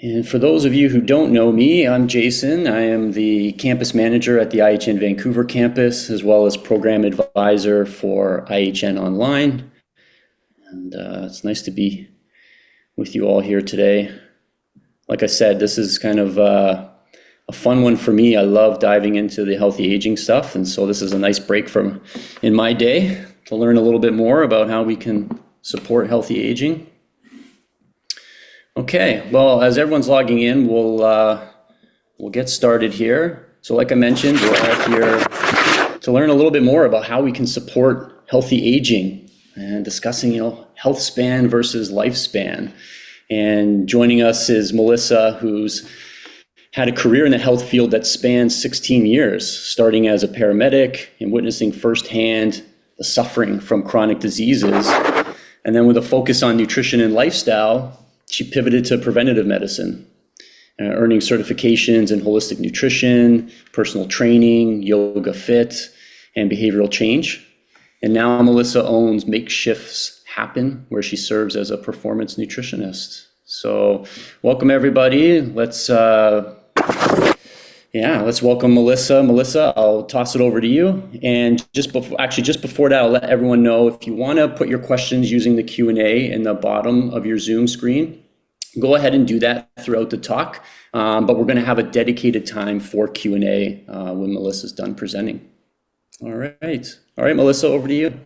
And for those of you who don't know me, I'm Jason. I am the campus manager at the IHN Vancouver campus, as well as program advisor for IHN Online. And it's nice to be with you all here today. Like I said, this is kind of a fun one for me. I love diving into the healthy aging stuff, and so this is a nice break from in my day to learn a little bit more about how we can support healthy aging. Okay, well, as everyone's logging in, we'll get started here. So like I mentioned, we're all here to learn a little bit more about how we can support healthy aging and discussing, health span versus lifespan. And joining us is Melissa, who's had a career in the health field that spans 16 years, starting as a paramedic and witnessing firsthand the suffering from chronic diseases. And then with a focus on nutrition and lifestyle, she pivoted to preventative medicine, earning certifications in holistic nutrition, personal training, yoga fit, and behavioral change. And now Melissa owns Make Shifts Happen, where she serves as a performance nutritionist. So welcome everybody. Let's welcome Melissa. Melissa, I'll toss it over to you. And just before that, I'll let everyone know if you want to put your questions using the Q&A in the bottom of your Zoom screen, go ahead and do that throughout the talk. But we're going to have a dedicated time for Q&A when Melissa's done presenting. All right, Melissa, over to you.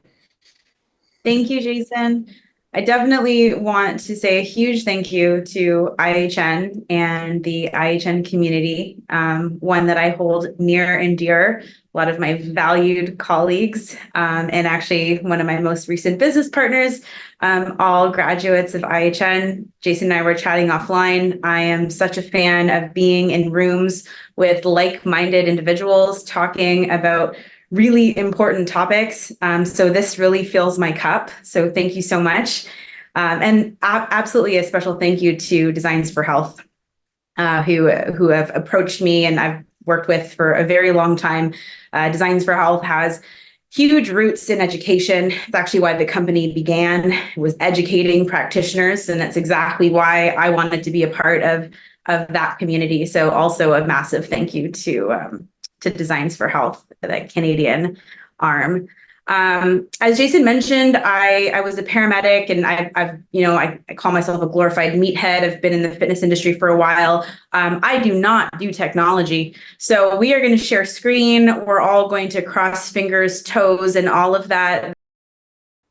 Thank you, Jason. I definitely want to say a huge thank you to IHN and the IHN community, one that I hold near and dear. A lot of my valued colleagues, and actually one of my most recent business partners, all graduates of IHN. Jason and I were chatting offline. I am such a fan of being in rooms with like-minded individuals talking about really important topics. So this really fills my cup. So thank you so much. And absolutely a special thank you to Designs for Health, who have approached me and I've worked with for a very long time. Designs for Health has huge roots in education. It's actually why the company began. It was educating practitioners, and that's exactly why I wanted to be a part of that community. So also a massive thank you to Designs for Health, that Canadian arm. As Jason mentioned, I was a paramedic, and I call myself a glorified meathead. I've been in the fitness industry for a while. I do not do technology. So we are going to share screen. We're all going to cross fingers, toes, and all of that.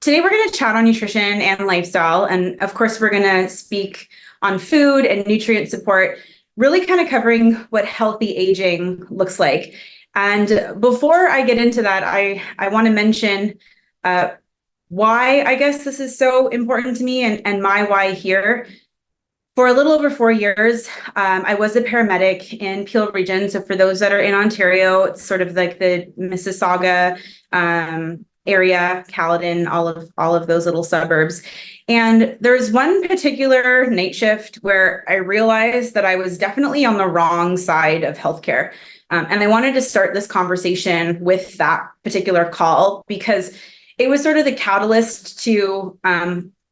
Today, we're going to chat on nutrition and lifestyle. And of course, we're going to speak on food and nutrient support, really kind of covering what healthy aging looks like. And before I get into that, I want to mention why I guess this is so important to me and my why here. For a little over 4 years, I was a paramedic in Peel Region. So for those that are in Ontario, it's sort of like the Mississauga area, Caledon, all of those little suburbs. And there's one particular night shift where I realized that I was definitely on the wrong side of healthcare. And I wanted to start this conversation with that particular call because it was sort of the catalyst to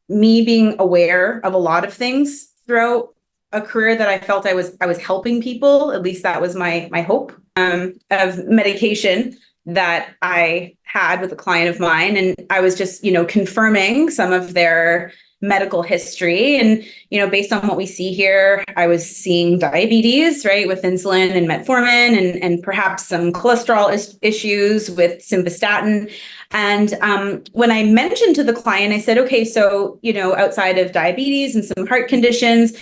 me being aware of a lot of things throughout a career that I felt I was helping people. At least that was my hope, of medication that I had with a client of mine. And I was just, confirming some of their medical history. And, based on what we see here, I was seeing diabetes, right, with insulin and metformin and perhaps some cholesterol issues with simvastatin. And when I mentioned to the client, I said, okay, so, outside of diabetes and some heart conditions,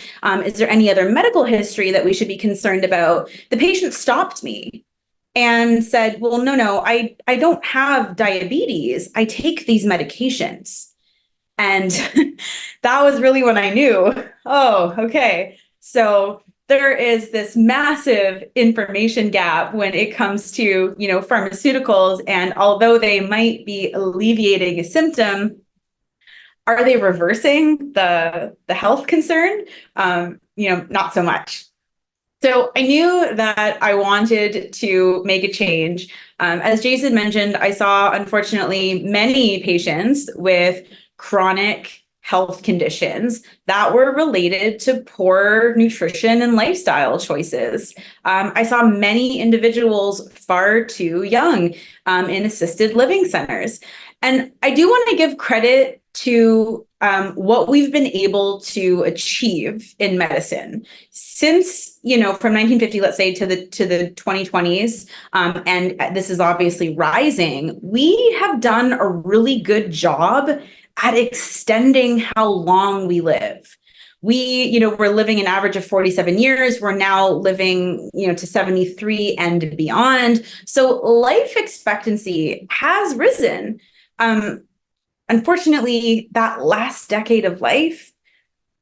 is there any other medical history that we should be concerned about? The patient stopped me and said, well, no, I don't have diabetes. I take these medications. And that was really when I knew, oh, okay. So there is this massive information gap when it comes to, pharmaceuticals. And although they might be alleviating a symptom, are they reversing the health concern? Not so much. So I knew that I wanted to make a change. As Jason mentioned, I saw, unfortunately, many patients with chronic health conditions that were related to poor nutrition and lifestyle choices. I saw many individuals far too young in assisted living centers. And I do want to give credit to what we've been able to achieve in medicine since, from 1950, let's say, to the 2020s, and this is obviously rising. We have done a really good job at extending how long we live. We're living an average of 47 years. We're now living, to 73 and beyond. So life expectancy has risen. Unfortunately, that last decade of life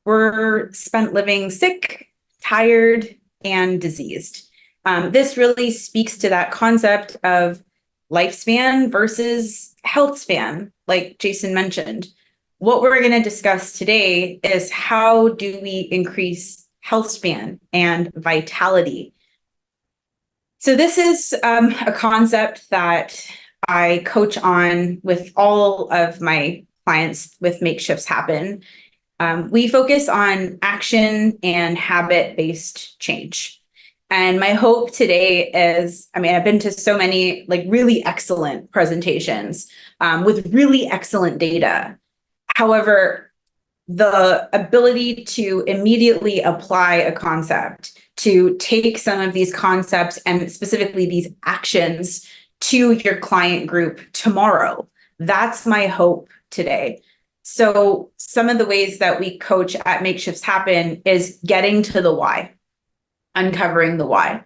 were spent living sick, tired, and diseased. This really speaks to that concept of lifespan versus health span, like Jason mentioned. What we're going to discuss today is how do we increase health span and vitality. So this is a concept that I coach on with all of my clients with Make Shifts Happen. We focus on action and habit-based change. And my hope today is, I've been to so many really excellent presentations with really excellent data. However, the ability to immediately apply a concept, to take some of these concepts and specifically these actions to your client group tomorrow, that's my hope today. So some of the ways that we coach at Make Shifts Happen is getting to the why, uncovering the why.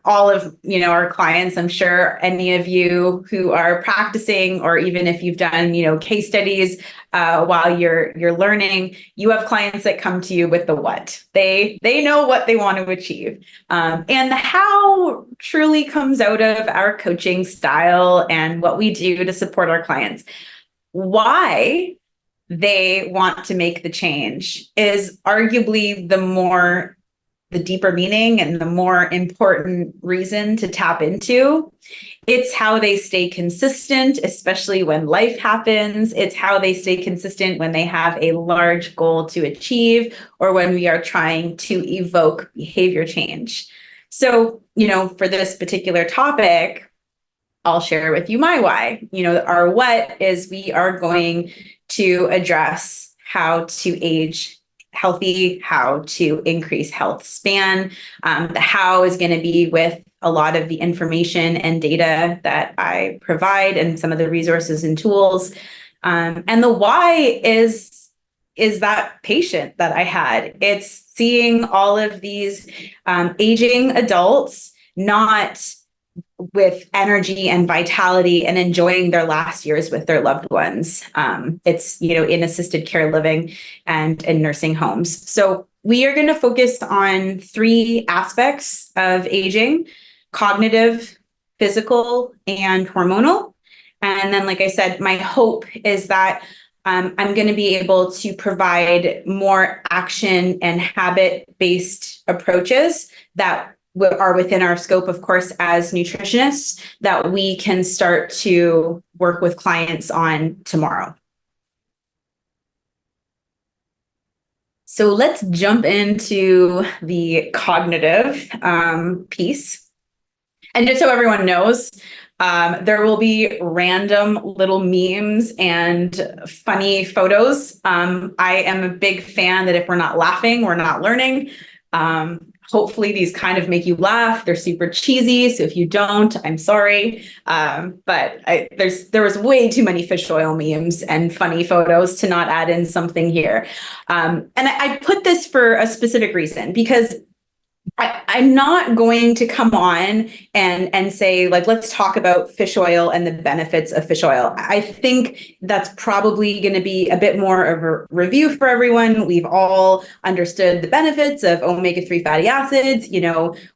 All of our clients, I'm sure any of you who are practicing, or even if you've done case studies while you're learning, you have clients that come to you with the what. They know what they want to achieve, and the how truly comes out of our coaching style and what we do to support our clients. Why they want to make the change is arguably the deeper meaning and the more important reason to tap into. It's how they stay consistent, especially when life happens. It's how they stay consistent when they have a large goal to achieve or when we are trying to evoke behavior change. So, for this particular topic, I'll share with you my why. Our what is we are going to address how to age healthy, how to increase health span. The how is going to be with a lot of the information and data that I provide and some of the resources and tools. And the why is that patient that I had. It's seeing all of these aging adults not with energy and vitality and enjoying their last years with their loved ones. It's, in assisted care living and in nursing homes. So we are going to focus on 3 aspects of aging: cognitive, physical, and hormonal. And then, like I said, my hope is that I'm going to be able to provide more action and habit-based approaches that are within our scope, of course, as nutritionists, that we can start to work with clients on tomorrow. So let's jump into the cognitive piece. And just so everyone knows, there will be random little memes and funny photos. I am a big fan that if we're not laughing, we're not learning. Hopefully these kind of make you laugh. They're super cheesy, so if you don't, I'm sorry. But there was way too many fish oil memes and funny photos to not add in something here. And I put this for a specific reason, because I'm not going to come on and say, let's talk about fish oil and the benefits of fish oil. I think that's probably going to be a bit more of a review for everyone. We've all understood the benefits of omega-3 fatty acids.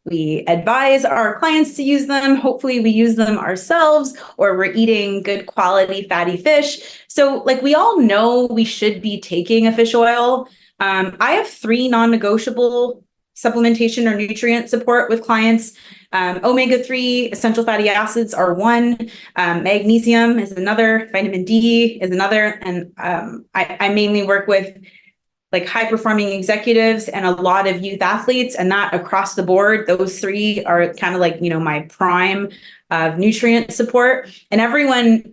We advise our clients to use them. Hopefully we use them ourselves, or we're eating good quality fatty fish. So we all know we should be taking a fish oil. I have 3 non-negotiable supplementation or nutrient support with clients. Omega-3 essential fatty acids are one, magnesium is another, vitamin D is another, and I mainly work with like high performing executives and a lot of youth athletes, and that across the board, those three are kind of like, my prime of nutrient support, and everyone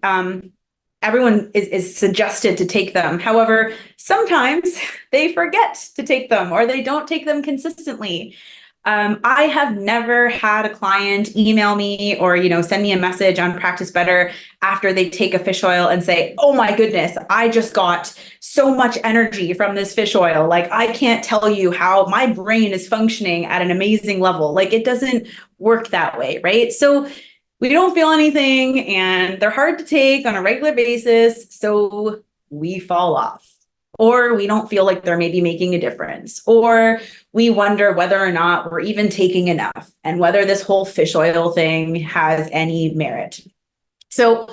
is suggested to take them. However, sometimes they forget to take them or they don't take them consistently. I have never had a client email me or, send me a message on Practice Better after they take a fish oil and say, oh my goodness, I just got so much energy from this fish oil. Like, I can't tell you how my brain is functioning at an amazing level. Like, it doesn't work that way, right? So we don't feel anything and they're hard to take on a regular basis. So we fall off, or we don't feel like they're maybe making a difference, or we wonder whether or not we're even taking enough and whether this whole fish oil thing has any merit. So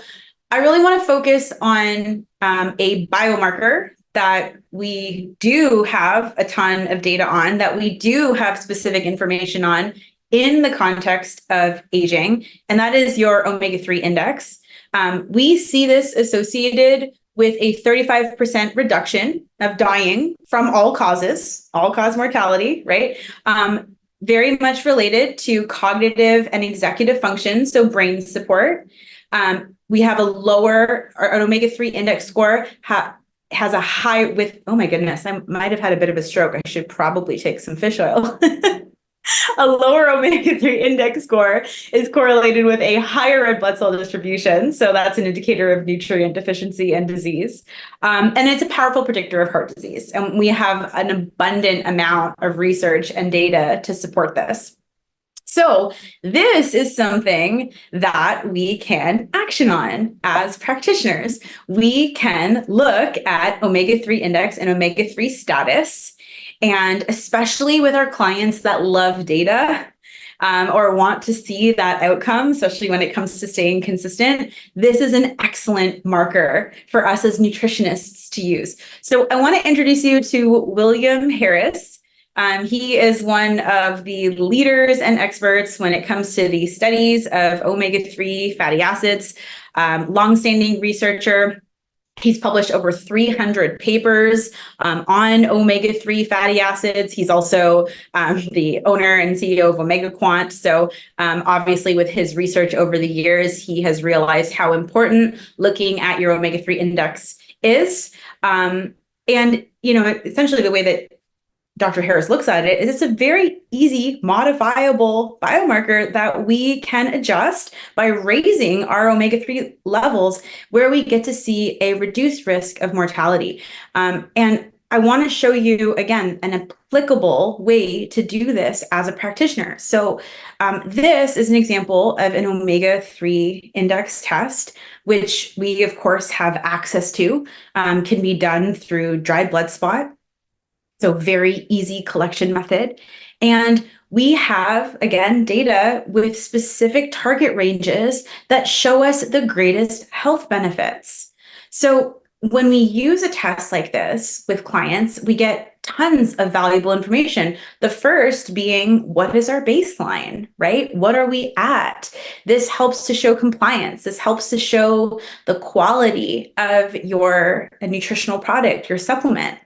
I really want to focus on a biomarker that we do have a ton of data on, that we do have specific information on in the context of aging, and that is your omega-3 index. We see this associated with a 35% reduction of dying from all-cause mortality, right? Very much related to cognitive and executive function, so brain support. We have a lower, an omega-3 index score has a high with, oh my goodness, I might have had a bit of a stroke. I should probably take some fish oil. A lower omega-3 index score is correlated with a higher red blood cell distribution. So that's an indicator of nutrient deficiency and disease. And it's a powerful predictor of heart disease. And we have an abundant amount of research and data to support this. So this is something that we can action on as practitioners. We can look at omega-3 index and omega-3 status. And especially with our clients that love data or want to see that outcome, especially when it comes to staying consistent, this is an excellent marker for us as nutritionists to use. So I want to introduce you to William Harris. He is one of the leaders and experts when it comes to the studies of omega-3 fatty acids, longstanding researcher. He's published over 300 papers on omega-3 fatty acids. He's also the owner and CEO of Omega Quant. So obviously with his research over the years, he has realized how important looking at your omega-3 index is. And, essentially the way that Dr. Harris looks at it is it's a very easy modifiable biomarker that we can adjust by raising our omega-3 levels, where we get to see a reduced risk of mortality. And I want to show you, again, an applicable way to do this as a practitioner. So this is an example of an omega-3 index test, which we, of course, have access to, can be done through dried blood spot. So very easy collection method. And we have, again, data with specific target ranges that show us the greatest health benefits. So when we use a test like this with clients, we get tons of valuable information. The first being, what is our baseline, right? What are we at? This helps to show compliance. This helps to show the quality of your nutritional product, your supplement.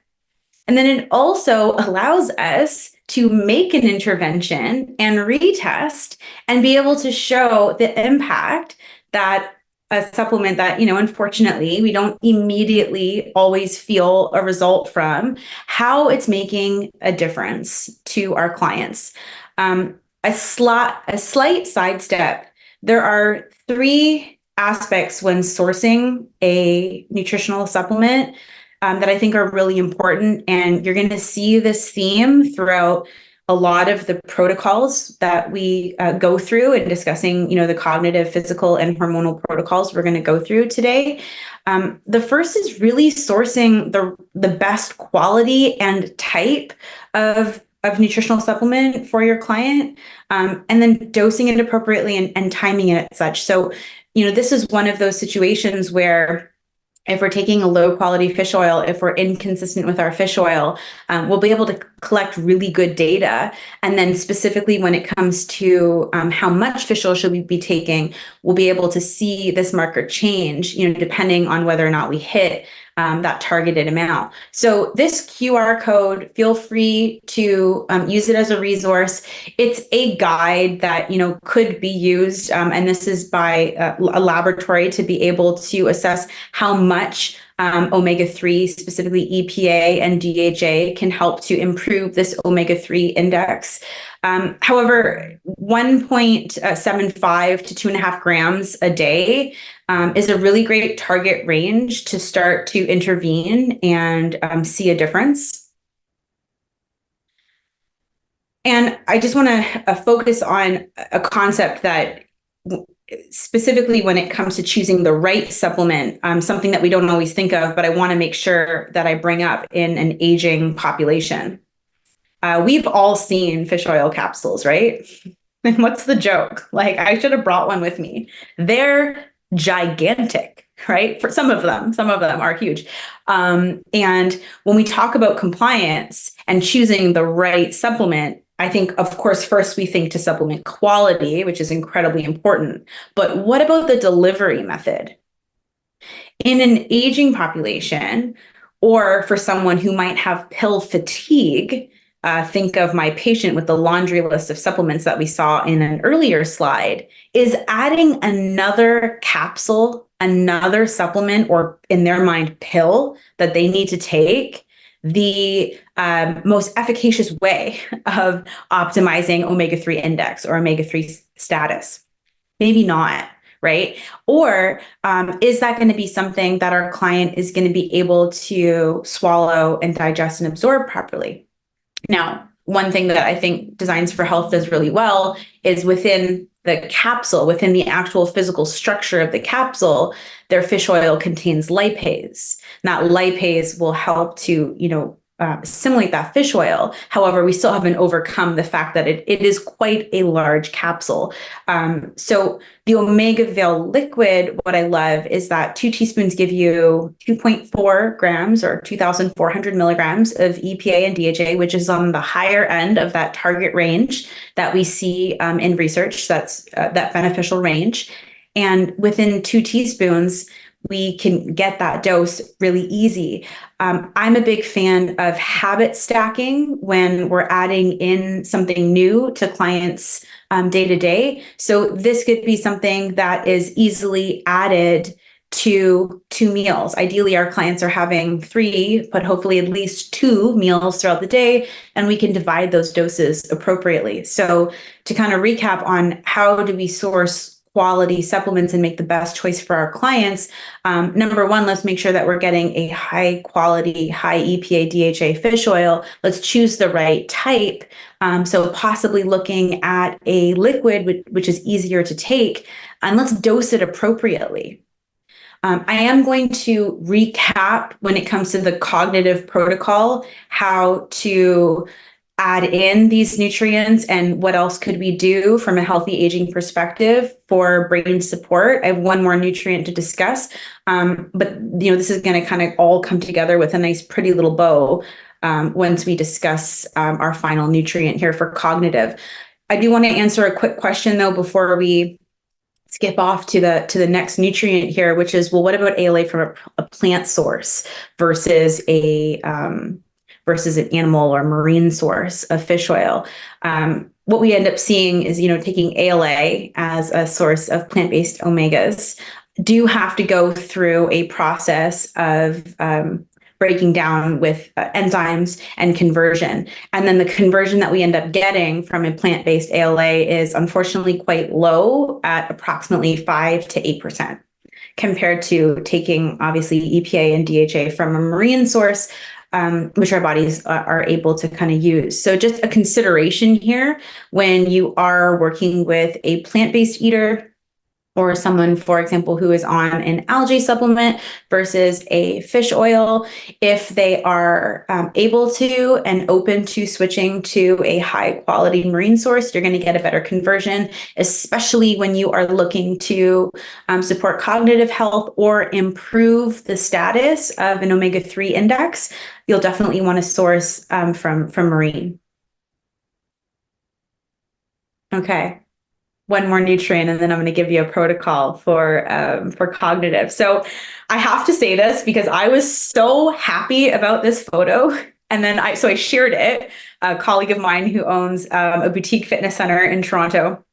And then it also allows us to make an intervention and retest and be able to show the impact that a supplement that, unfortunately, we don't immediately always feel a result from, how it's making a difference to our clients. A slight sidestep. There are 3 aspects when sourcing a nutritional supplement that I think are really important. And you're going to see this theme throughout a lot of the protocols that we go through in discussing, the cognitive, physical, and hormonal protocols we're going to go through today. The first is really sourcing the best quality and type of nutritional supplement for your client, and then dosing it appropriately and timing it as such. So, this is one of those situations where if we're taking a low quality fish oil, if we're inconsistent with our fish oil, we'll be able to collect really good data. And then specifically when it comes to how much fish oil should we be taking, we'll be able to see this marker change, depending on whether or not we hit that targeted amount. So this QR code, feel free to use it as a resource. It's a guide that, could be used, and this is by a laboratory to be able to assess how much omega-3, specifically EPA and DHA, can help to improve this omega-3 index. However, 1.75 to 2.5 grams a day is a really great target range to start to intervene and see a difference. And I just want to focus on a concept that specifically when it comes to choosing the right supplement, something that we don't always think of, but I want to make sure that I bring up in an aging population. We've all seen fish oil capsules, right? And what's the joke? Like, I should have brought one with me. They're gigantic, right? For some of them are huge. And when we talk about compliance and choosing the right supplement, I think, of course, first we think to supplement quality, which is incredibly important. But what about the delivery method? In an aging population, or for someone who might have pill fatigue, think of my patient with the laundry list of supplements that we saw in an earlier slide, is adding another capsule, another supplement, or in their mind, pill that they need to take, the most efficacious way of optimizing omega-3 index or omega-3 status? Maybe not, right? Or is that going to be something that our client is going to be able to swallow and digest and absorb properly? Now, one thing that I think Designs for Health does really well is within the capsule, within the actual physical structure of the capsule, their fish oil contains lipase. That lipase will help to, assimilate that fish oil. However, we still haven't overcome the fact that it is quite a large capsule. So the Omega Veil liquid, what I love is that 2 teaspoons give you 2.4 grams or 2,400 milligrams of EPA and DHA, which is on the higher end of that target range that we see in research. That's that beneficial range. And within 2 teaspoons, we can get that dose really easy. I'm a big fan of habit stacking when we're adding in something new to clients day to day. So this could be something that is easily added to 2 meals. Ideally, our clients are having 3, but hopefully at least 2 meals throughout the day, and we can divide those doses appropriately. So to kind of recap on how do we source quality supplements and make the best choice for our clients, number one, let's make sure that we're getting a high quality, high EPA, DHA fish oil. Let's choose the right type. So possibly looking at a liquid, which is easier to take, and let's dose it appropriately. I am going to recap when it comes to the cognitive protocol, how to add in these nutrients and what else could we do from a healthy aging perspective for brain support. I have one more nutrient to discuss, but this is going to kind of all come together with a nice pretty little bow once we discuss our final nutrient here for cognitive. I do want to answer a quick question though before we skip off to the next nutrient here, which is, well, what about ALA from a plant source versus an animal or marine source of fish oil? What we end up seeing is, taking ALA as a source of plant-based omegas do have to go through a process of breaking down with enzymes and conversion. And then the conversion that we end up getting from a plant-based ALA is unfortunately quite low at approximately 5 to 8%. Compared to taking obviously EPA and DHA from a marine source, which our bodies are able to kind of use. So just a consideration here when you are working with a plant-based eater, or someone, for example, who is on an algae supplement versus a fish oil, if they are able to and open to switching to a high quality marine source, you're going to get a better conversion, especially when you are looking to support cognitive health or improve the status of an omega-3 index. You'll definitely want to source from marine. Okay. One more nutrient, and then I'm going to give you a protocol for cognitive. So I have to say this because I was so happy about this photo. And then I shared it. A colleague of mine who owns a boutique fitness center in Toronto,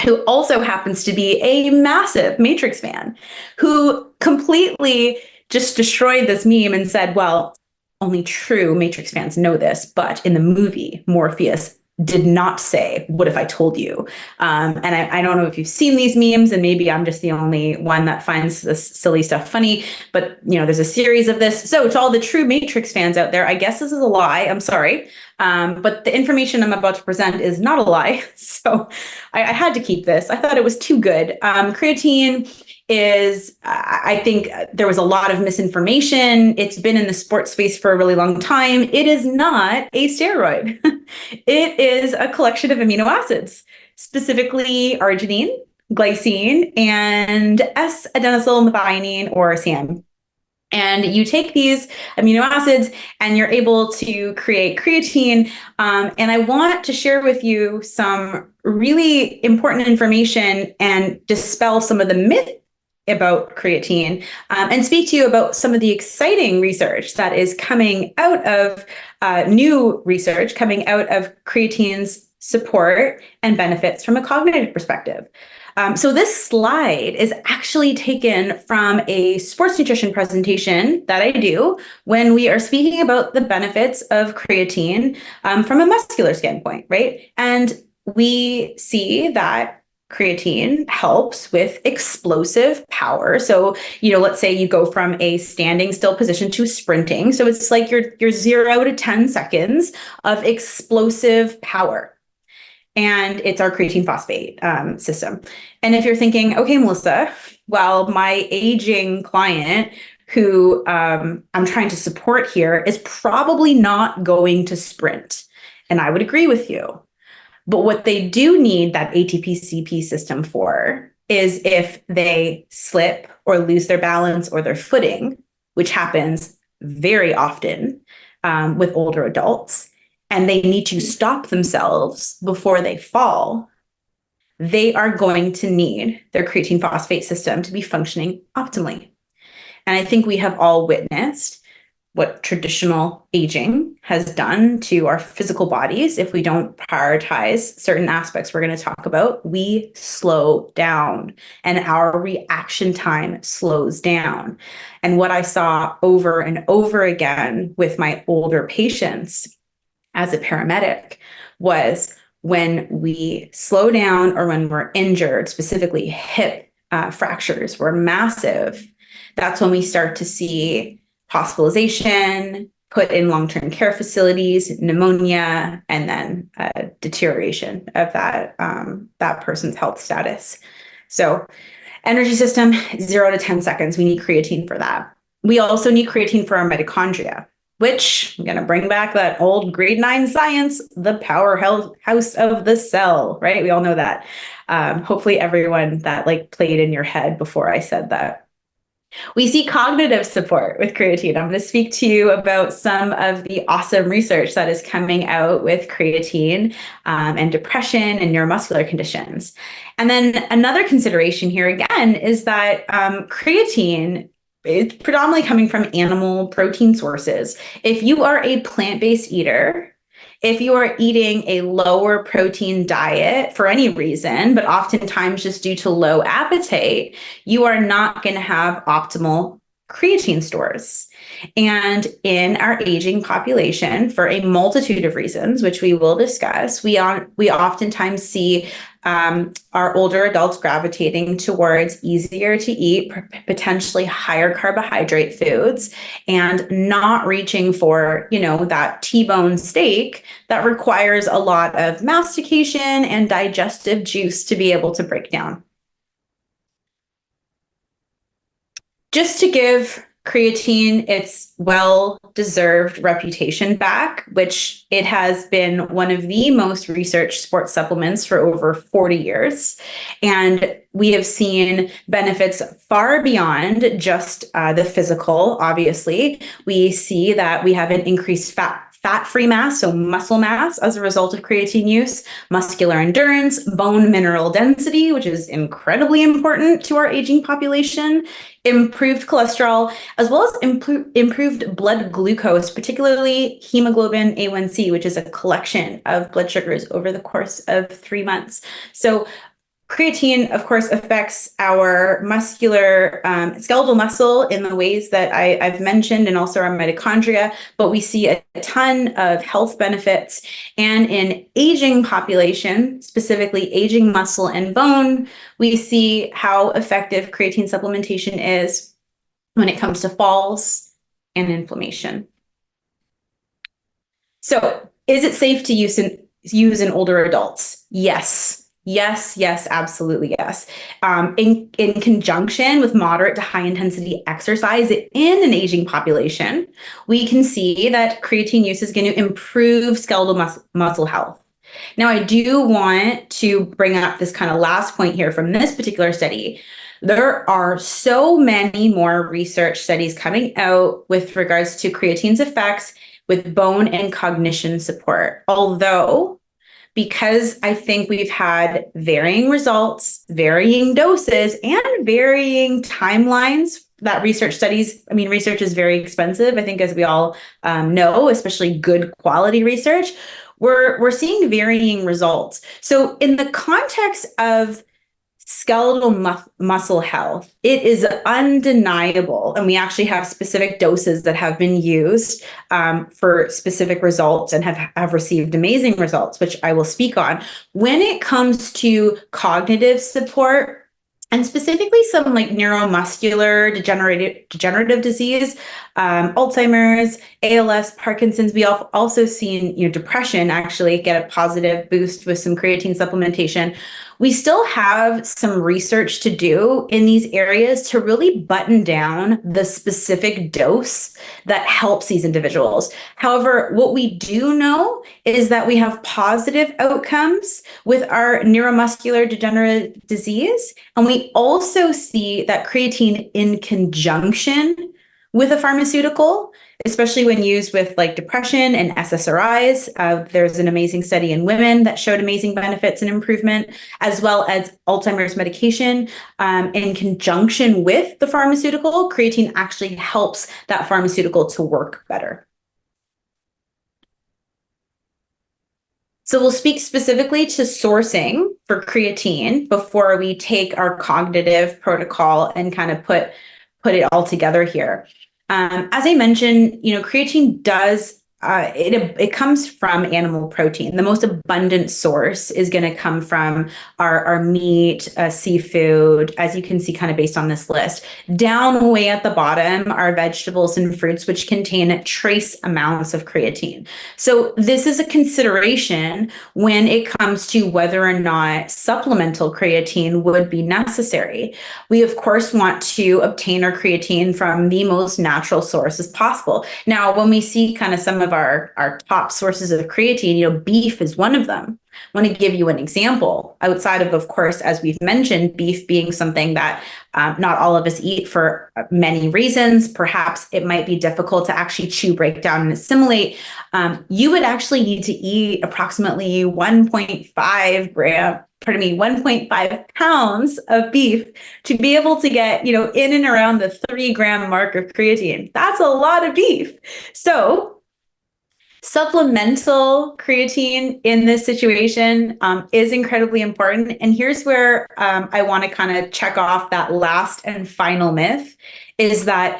who also happens to be a massive Matrix fan, who completely just destroyed this meme and said, well, only true Matrix fans know this, but in the movie, Morpheus did not say, what if I told you? And I don't know if you've seen these memes, and maybe I'm just the only one that finds this silly stuff funny, but there's a series of this. So to all the true Matrix fans out there, I guess this is a lie. I'm sorry. But the information I'm about to present is not a lie. So I had to keep this. I thought it was too good. Creatine is, I think there was a lot of misinformation. It's been in the sports space for a really long time. It is not a steroid. It is a collection of amino acids, specifically arginine, glycine, and S-adenosylmethionine, or SAM. And you take these amino acids and you're able to create creatine. And I want to share with you some really important information and dispel some of the myth about creatine, and speak to you about some of the exciting research that is coming out of new research coming out of creatine's support and benefits from a cognitive perspective. So this slide is actually taken from a sports nutrition presentation that I do when we are speaking about the benefits of creatine from a muscular standpoint, right? And we see that creatine helps with explosive power. So, let's say you go from a standing still position to sprinting. So it's like your 0 to 10 seconds of explosive power. And it's our creatine phosphate system. And if you're thinking, okay, Melissa, well, my aging client who I'm trying to support here is probably not going to sprint. And I would agree with you. But what they do need that ATP-CP system for is if they slip or lose their balance or their footing, which happens very often with older adults, and they need to stop themselves before they fall, they are going to need their creatine phosphate system to be functioning optimally. And I think we have all witnessed what traditional aging has done to our physical bodies. If we don't prioritize certain aspects we're going to talk about, we slow down and our reaction time slows down. And what I saw over and over again with my older patients as a paramedic was when we slow down or when we're injured, specifically hip fractures were massive, that's when we start to see hospitalization, put in long-term care facilities, pneumonia, and then deterioration of that person's health status. So energy system, 0 to 10 seconds. We need creatine for that. We also need creatine for our mitochondria, which I'm going to bring back that old grade 9 science, the powerhouse of the cell, right? We all know that. Hopefully everyone that played in your head before I said that. We see cognitive support with creatine. I'm going to speak to you about some of the awesome research that is coming out with creatine and depression and neuromuscular conditions. And then another consideration here again is that creatine is predominantly coming from animal protein sources. If you are a plant-based eater, if you are eating a lower protein diet for any reason, but oftentimes just due to low appetite, you are not going to have optimal creatine stores. And in our aging population, for a multitude of reasons, which we will discuss, we oftentimes see our older adults gravitating towards easier to eat, potentially higher carbohydrate foods, and not reaching for, that T-bone steak that requires a lot of mastication and digestive juice to be able to break down. just to give creatine its well-deserved reputation back, which it has been one of the most researched sports supplements for over 40 years. And we have seen benefits far beyond just the physical, obviously. We see that we have an increased fat-free mass, so muscle mass as a result of creatine use, muscular endurance, bone mineral density, which is incredibly important to our aging population, improved cholesterol, as well as improved blood glucose, particularly hemoglobin A1C, which is a collection of blood sugars over the course of 3 months. So creatine, of course, affects our muscular skeletal muscle in the ways that I've mentioned, and also our mitochondria, but we see a ton of health benefits. And in aging population, specifically aging muscle and bone, we see how effective creatine supplementation is when it comes to falls and inflammation. So, is it safe to use in older adults? Yes. Yes, absolutely yes. In conjunction with moderate to high intensity exercise in an aging population, we can see that creatine use is going to improve skeletal muscle health. Now, I do want to bring up this kind of last point here from this particular study. There are so many more research studies coming out with regards to creatine's effects with bone and cognition support, although because I think we've had varying results, varying doses, and varying timelines that research is very expensive. I think, as we all know, especially good quality research, we're seeing varying results. So in the context of skeletal muscle health, it is undeniable, and we actually have specific doses that have been used for specific results and have received amazing results, which I will speak on. When it comes to cognitive support, and specifically some like neuromuscular degenerative disease, Alzheimer's, ALS, Parkinson's, we have also seen depression actually get a positive boost with some creatine supplementation. We still have some research to do in these areas to really button down the specific dose that helps these individuals. However, what we do know is that we have positive outcomes with our neuromuscular degenerative disease. And we also see that creatine in conjunction with a pharmaceutical, especially when used with like depression and SSRIs. There's an amazing study in women that showed amazing benefits and improvement, as well as Alzheimer's medication. In conjunction with the pharmaceutical, creatine actually helps that pharmaceutical to work better. So we'll speak specifically to sourcing for creatine before we take our cognitive protocol and kind of put it all together here. As I mentioned, creatine does, it comes from animal protein. The most abundant source is going to come from our meat, seafood, as you can see kind of based on this list. Down way at the bottom are vegetables and fruits, which contain trace amounts of creatine. So this is a consideration when it comes to whether or not supplemental creatine would be necessary. We, of course, want to obtain our creatine from the most natural sources possible. Now, when we see kind of some of our top sources of creatine, beef is one of them. I want to give you an example outside of course, as we've mentioned, beef being something that not all of us eat for many reasons. Perhaps it might be difficult to actually chew, break down, and assimilate. You would actually need to eat approximately 1.5 pounds of beef to be able to get, in and around the 3-gram mark of creatine. That's a lot of beef. So supplemental creatine in this situation is incredibly important. And here's where I want to kind of check off that last and final myth, is that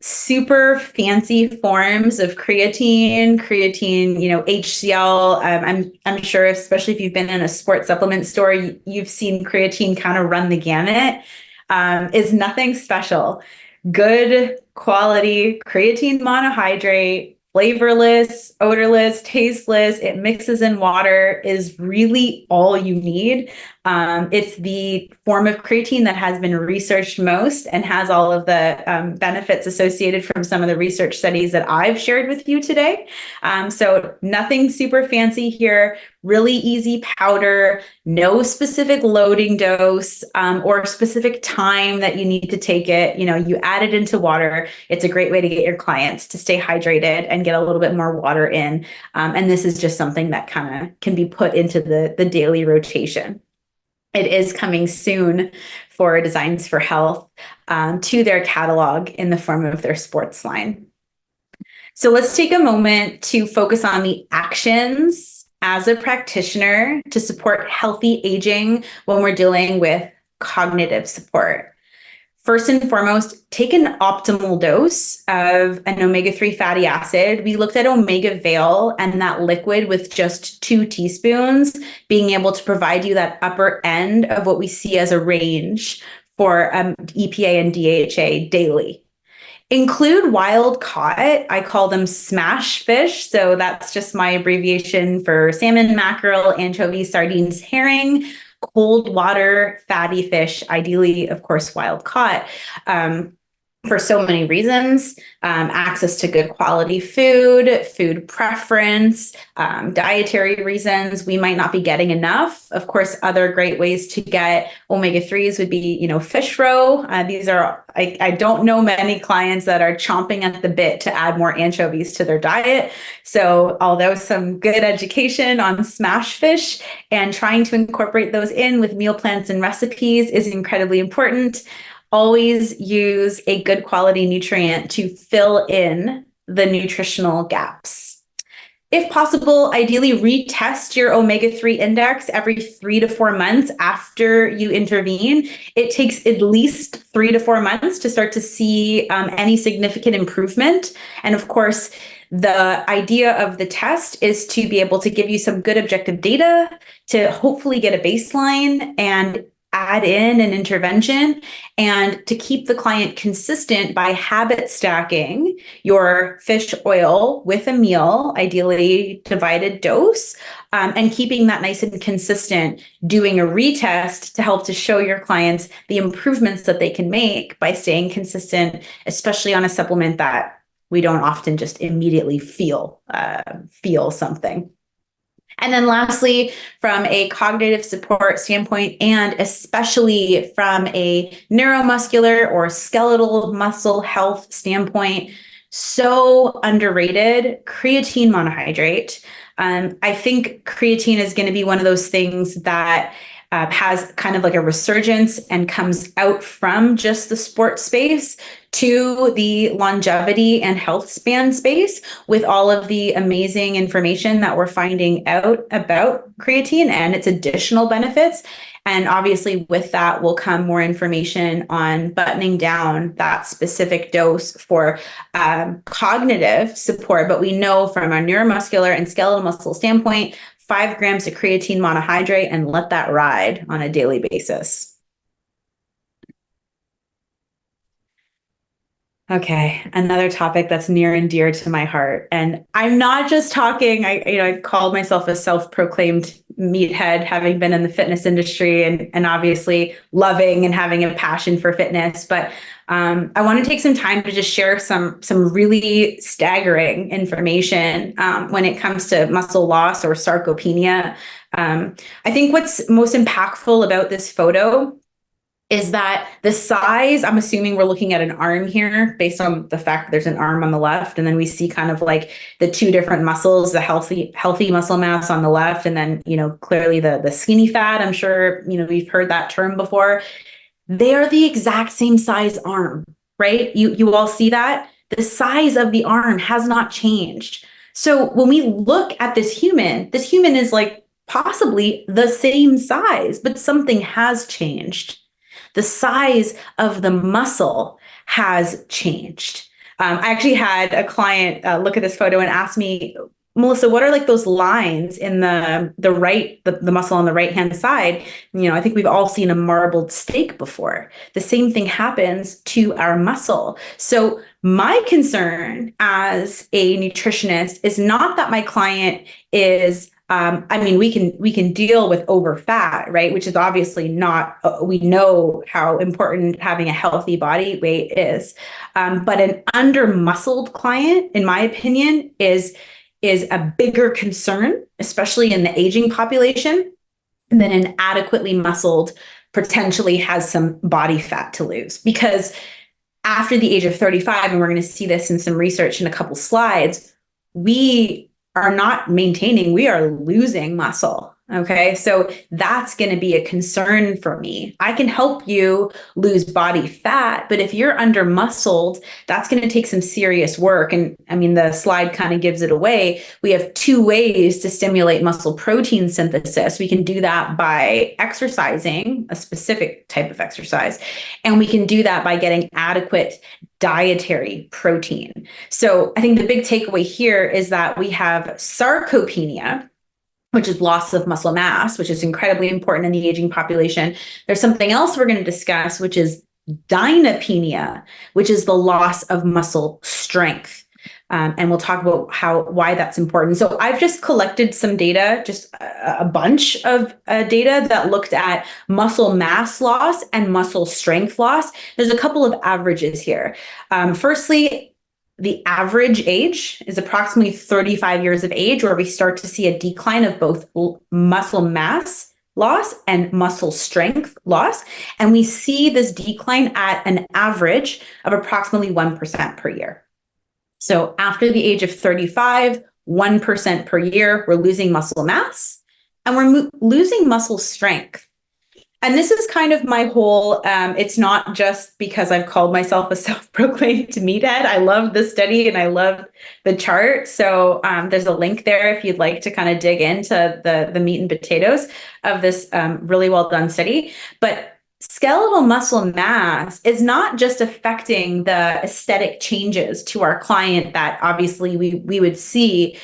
super fancy forms of creatine, HCl. I'm sure, especially if you've been in a sports supplement store, you've seen creatine kind of run the gamut. Is nothing special. Good quality creatine monohydrate flavorless, odorless, tasteless. It mixes in water, is really all you need. It's the form of creatine that has been researched most and has all of the benefits associated from some of the research studies that I've shared with you today. So nothing super fancy here, really easy powder, no specific loading dose or specific time that you need to take it. You add it into water. It's a great way to get your clients to stay hydrated and get a little bit more water in. And this is just something that kind of can be put into the daily rotation. It is coming soon for Designs for Health to their catalog in the form of their sports line. So let's take a moment to focus on the actions as a practitioner to support healthy aging when we're dealing with cognitive support. First and foremost, take an optimal dose of an omega-3 fatty acid. We looked at Omega Veil and that liquid with just 2 teaspoons, being able to provide you that upper end of what we see as a range for EPA and DHA daily. Include wild caught. I call them smash fish. So that's just my abbreviation for salmon, mackerel, anchovies, sardines, herring, cold water, fatty fish, ideally, of course, wild caught. For so many reasons, access to good quality food preference, dietary reasons. We might not be getting enough. Of course, other great ways to get omega-3s would be, fish roe. These are, I don't know many clients that are chomping at the bit to add more anchovies to their diet. So although some good education on smash fish and trying to incorporate those in with meal plans and recipes is incredibly important. Always use a good quality nutrient to fill in the nutritional gaps. If possible, ideally retest your omega-3 index every 3 to 4 months after you intervene. It takes at least 3 to 4 months to start to see any significant improvement. And of course, the idea of the test is to be able to give you some good objective data to hopefully get a baseline and add in an intervention, and to keep the client consistent by habit stacking your fish oil with a meal, ideally divided dose, and keeping that nice and consistent, doing a retest to help to show your clients the improvements that they can make by staying consistent, especially on a supplement that we don't often just immediately feel something. And then lastly, from a cognitive support standpoint, and especially from a neuromuscular or skeletal muscle health standpoint, so underrated, creatine monohydrate. I think creatine is going to be one of those things that has kind of like a resurgence and comes out from just the sports space to the longevity and health span space with all of the amazing information that we're finding out about creatine and its additional benefits. And obviously with that will come more information on buttoning down that specific dose for cognitive support. But we know from our neuromuscular and skeletal muscle standpoint, 5 grams of creatine monohydrate and let that ride on a daily basis. Okay, another topic that's near and dear to my heart. And I'm not just talking, I called myself a self-proclaimed meathead, having been in the fitness industry and obviously loving and having a passion for fitness. But I want to take some time to just share some really staggering information when it comes to muscle loss or sarcopenia. I think what's most impactful about this photo is that the size, I'm assuming we're looking at an arm here based on the fact that there's an arm on the left. And then we see kind of like the 2 different muscles, the healthy muscle mass on the left. And then, clearly the skinny fat. I'm sure, we've heard that term before. They are the exact same size arm, right? You all see that? The size of the arm has not changed. So when we look at this human is like possibly the same size, but something has changed. The size of the muscle has changed. I actually had a client look at this photo and ask me, Melissa, what are like those lines in the muscle on the right hand side? I think we've all seen a marbled steak before. The same thing happens to our muscle. So my concern as a nutritionist is not that my client is we can deal with over fat, right? Which is obviously not, we know how important having a healthy body weight is. But an under muscled client, in my opinion, is a bigger concern, especially in the aging population, than an adequately muscled potentially has some body fat to lose. Because after the age of 35, and we're going to see this in some research in a couple slides, we are not maintaining, we are losing muscle. Okay, so that's going to be a concern for me. I can help you lose body fat, but if you're under muscled, that's going to take some serious work. And I mean, the slide kind of gives it away. We have two ways to stimulate muscle protein synthesis. We can do that by exercising, a specific type of exercise, and we can do that by getting adequate dietary protein. So I think the big takeaway here is that we have sarcopenia, which is loss of muscle mass, which is incredibly important in the aging population. There's something else we're going to discuss, which is dynapenia, which is the loss of muscle strength. And we'll talk about why that's important. So I've just collected some data, just a bunch of data that looked at muscle mass loss and muscle strength loss. There's a couple of averages here. Firstly, the average age is approximately 35 years of age, where we start to see a decline of both muscle mass loss and muscle strength loss. And we see this decline at an average of approximately 1% per year. So after the age of 35, 1% per year, we're losing muscle mass and we're losing muscle strength. And this is kind of my whole, it's not just because I've called myself a self-proclaimed meathead. I love the study and I love the chart. So there's a link there if you'd like to kind of dig into the meat and potatoes of this really well done study. But skeletal muscle mass is not just affecting the aesthetic changes to our client that obviously we would see.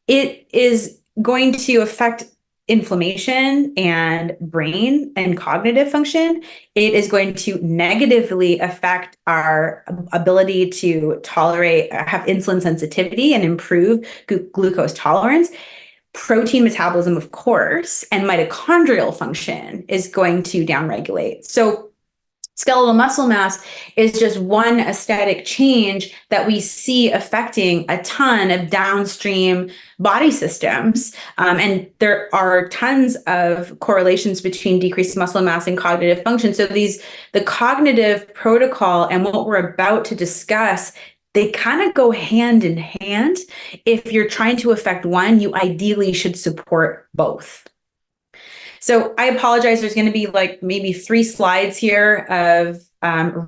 It is going to affect inflammation and brain and cognitive function. It is going to negatively affect our ability to tolerate, have insulin sensitivity and improve glucose tolerance. Protein metabolism, of course, and mitochondrial function is going to downregulate. So skeletal muscle mass is just one aesthetic change that we see affecting a ton of downstream body systems. And there are tons of correlations between decreased muscle mass and cognitive function. So the cognitive protocol and what we're about to discuss, they kind of go hand in hand. If you're trying to affect one, you ideally should support both. So I apologize. There's going to be like maybe 3 slides here of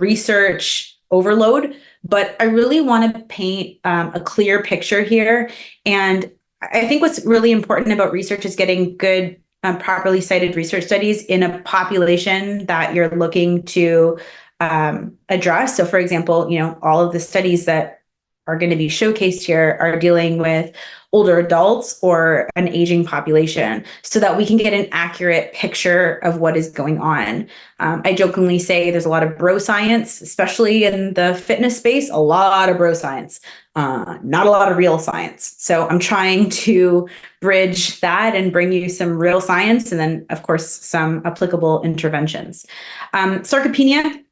research overload, but I really want to paint a clear picture here. And I think what's really important about research is getting good, properly cited research studies in a population that you're looking to address. So for example, all of the studies that are going to be showcased here are dealing with older adults or an aging population so that we can get an accurate picture of what is going on. I jokingly say there's a lot of bro science, especially in the fitness space, a lot of bro science, not a lot of real science. So I'm trying to bridge that and bring you some real science and then, of course, some applicable interventions. Sarcopenia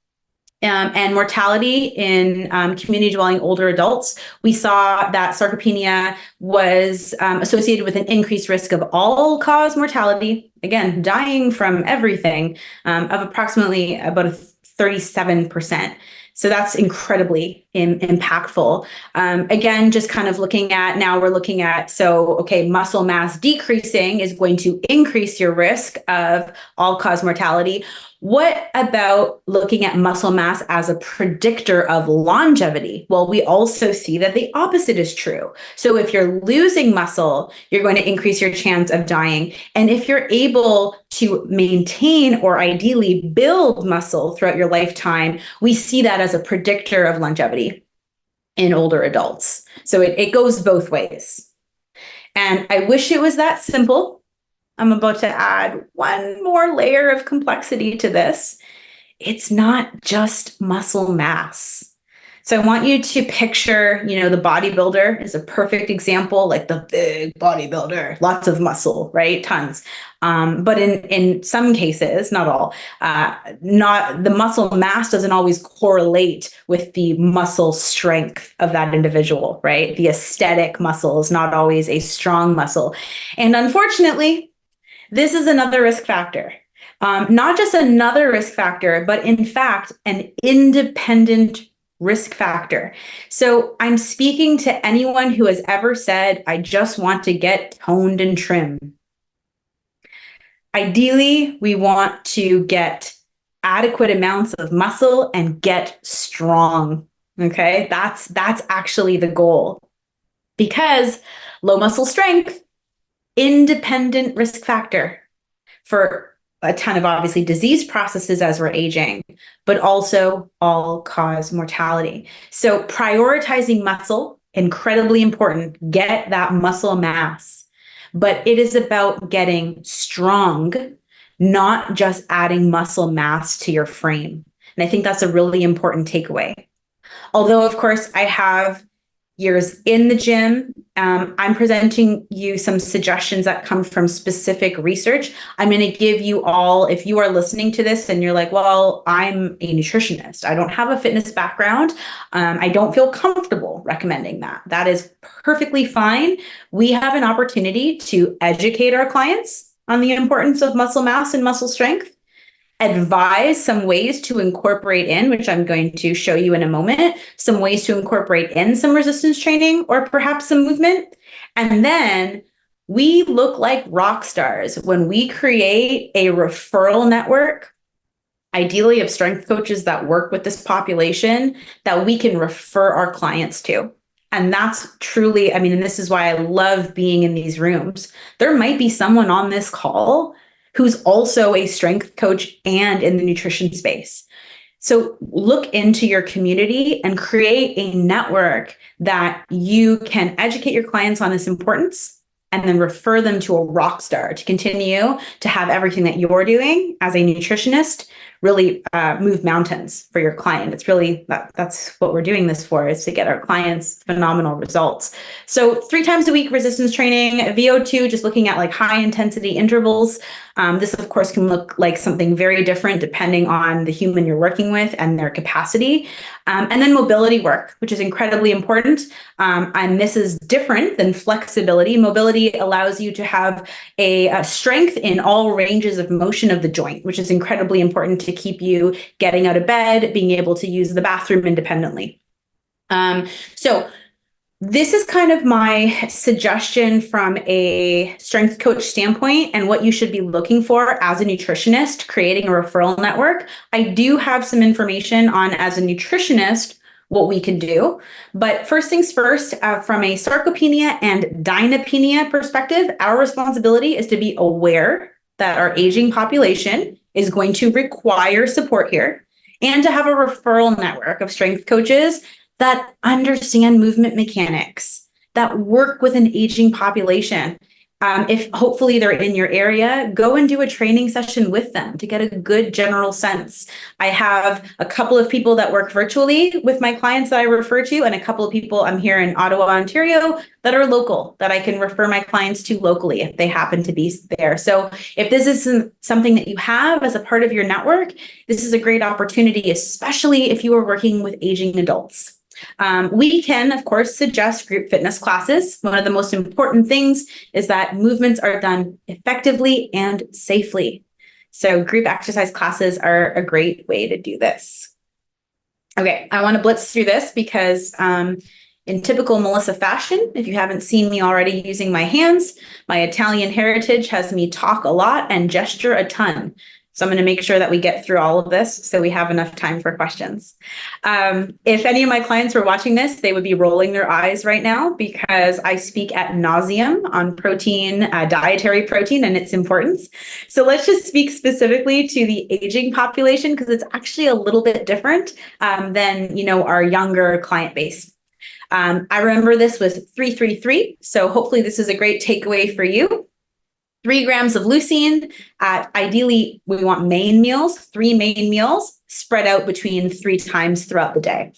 and mortality in community dwelling older adults. We saw that sarcopenia was associated with an increased risk of all-cause mortality, again, dying from everything, of approximately about a 37%. So that's incredibly impactful. Again, just kind of looking at, now we're looking at, muscle mass decreasing is going to increase your risk of all-cause mortality. What about looking at muscle mass as a predictor of longevity? Well, we also see that the opposite is true. So if you're losing muscle, you're going to increase your chance of dying. And if you're able to maintain or ideally build muscle throughout your lifetime, we see that as a predictor of longevity in older adults. So it goes both ways. And I wish it was that simple. I'm about to add one more layer of complexity to this. It's not just muscle mass. So I want you to picture, the bodybuilder is a perfect example, like the big bodybuilder, lots of muscle, right? Tons. But in some cases, not all, not the muscle mass doesn't always correlate with the muscle strength of that individual, right? The aesthetic muscle is not always a strong muscle. And unfortunately, this is another risk factor. Not just another risk factor, but in fact, an independent risk factor. So I'm speaking to anyone who has ever said, I just want to get toned and trim. Ideally, we want to get adequate amounts of muscle and get strong. Okay, that's actually the goal. Because low muscle strength, independent risk factor for a ton of obviously disease processes as we're aging, but also all cause mortality. So prioritizing muscle, incredibly important, get that muscle mass, but it is about getting strong, not just adding muscle mass to your frame. And I think that's a really important takeaway. Although, of course, I have years in the gym. I'm presenting you some suggestions that come from specific research. I'm going to give you all, if you are listening to this and you're like, well, I'm a nutritionist, I don't have a fitness background, I don't feel comfortable recommending that. That is perfectly fine. We have an opportunity to educate our clients on the importance of muscle mass and muscle strength, advise some ways to incorporate in, which I'm going to show you in a moment, some ways to incorporate in some resistance training or perhaps some movement. And then we look like rock stars when we create a referral network, ideally of strength coaches that work with this population that we can refer our clients to. And that's truly, and this is why I love being in these rooms. There might be someone on this call who's also a strength coach and in the nutrition space. So look into your community and create a network that you can educate your clients on this importance and then refer them to a rock star to continue to have everything that you're doing as a nutritionist really move mountains for your client. It's really, that's what we're doing this for, is to get our clients phenomenal results. So 3 times a week resistance training, VO2, just looking at like high intensity intervals. This of course can look like something very different depending on the human you're working with and their capacity. And then mobility work, which is incredibly important. And this is different than flexibility. Mobility allows you to have a strength in all ranges of motion of the joint, which is incredibly important to keep you getting out of bed, being able to use the bathroom independently. So this is kind of my suggestion from a strength coach standpoint and what you should be looking for as a nutritionist, creating a referral network. I do have some information on, as a nutritionist, what we can do. But first things first, from a sarcopenia and dynapenia perspective, our responsibility is to be aware that our aging population is going to require support here, and to have a referral network of strength coaches that understand movement mechanics, that work with an aging population. If hopefully they're in your area, go and do a training session with them to get a good general sense. I have a couple of people that work virtually with my clients that I refer to, and a couple of people, I'm here in Ottawa, Ontario, that are local, that I can refer my clients to locally if they happen to be there. So if this is something that you have as a part of your network, this is a great opportunity, especially if you are working with aging adults. We can, of course, suggest group fitness classes. One of the most important things is that movements are done effectively and safely. So group exercise classes are a great way to do this. Okay, I want to blitz through this because in typical Melissa fashion, if you haven't seen me already using my hands, my Italian heritage has me talk a lot and gesture a ton. So I'm going to make sure that we get through all of this so we have enough time for questions. If any of my clients were watching this, they would be rolling their eyes right now because I speak ad nauseum on protein, dietary protein, and its importance. So let's just speak specifically to the aging population because it's actually a little bit different than our younger client base. I remember this was 333. So hopefully this is a great takeaway for you. 3 grams of leucine. Ideally, we want main meals, 3 main meals spread out between 3 times throughout the day.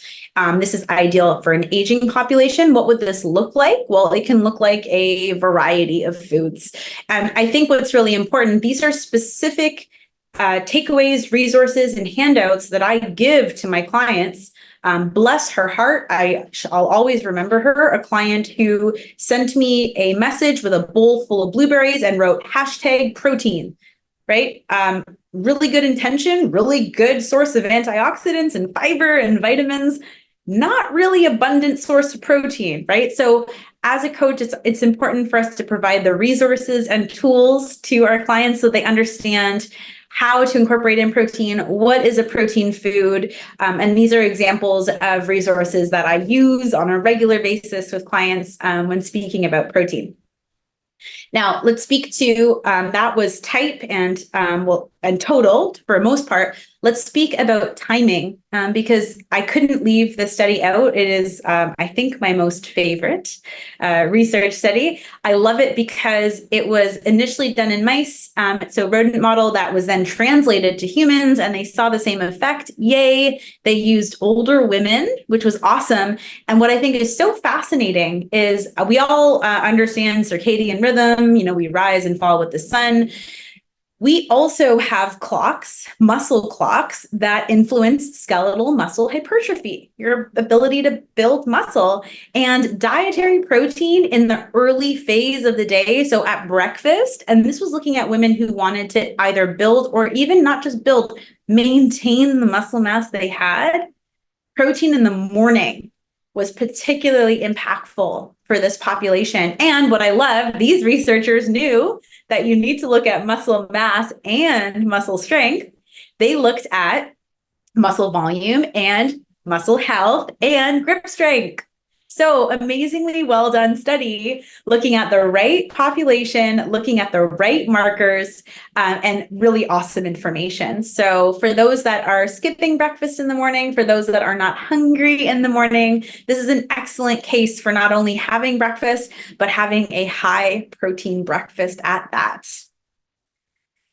This is ideal for an aging population. What would this look like? Well, it can look like a variety of foods. And I think what's really important, these are specific takeaways, resources, and handouts that I give to my clients. Bless her heart. I'll always remember her, a client who sent me a message with a bowl full of blueberries and wrote #protein, right? Really good intention, really good source of antioxidants and fiber and vitamins, not really abundant source of protein, right? So as a coach, it's important for us to provide the resources and tools to our clients so they understand how to incorporate in protein, what is a protein food, and these are examples of resources that I use on a regular basis with clients when speaking about protein. Now, let's speak to, that was type and total for the most part. Let's speak about timing because I couldn't leave the study out. It is, I think, my most favorite research study. I love it because it was initially done in mice. So rodent model that was then translated to humans and they saw the same effect. Yay. They used older women, which was awesome. And what I think is so fascinating is we all understand circadian rhythm. You know, we rise and fall with the sun. We also have clocks, muscle clocks, that influence skeletal muscle hypertrophy, your ability to build muscle, and dietary protein in the early phase of the day. So at breakfast, and this was looking at women who wanted to either build or even not just build, maintain the muscle mass they had. Protein in the morning was particularly impactful for this population. And what I love, these researchers knew that you need to look at muscle mass and muscle strength. They looked at muscle volume and muscle health and grip strength. So amazingly well done study, looking at the right population, looking at the right markers, and really awesome information. So for those that are skipping breakfast in the morning, for those that are not hungry in the morning, this is an excellent case for not only having breakfast, but having a high protein breakfast at that.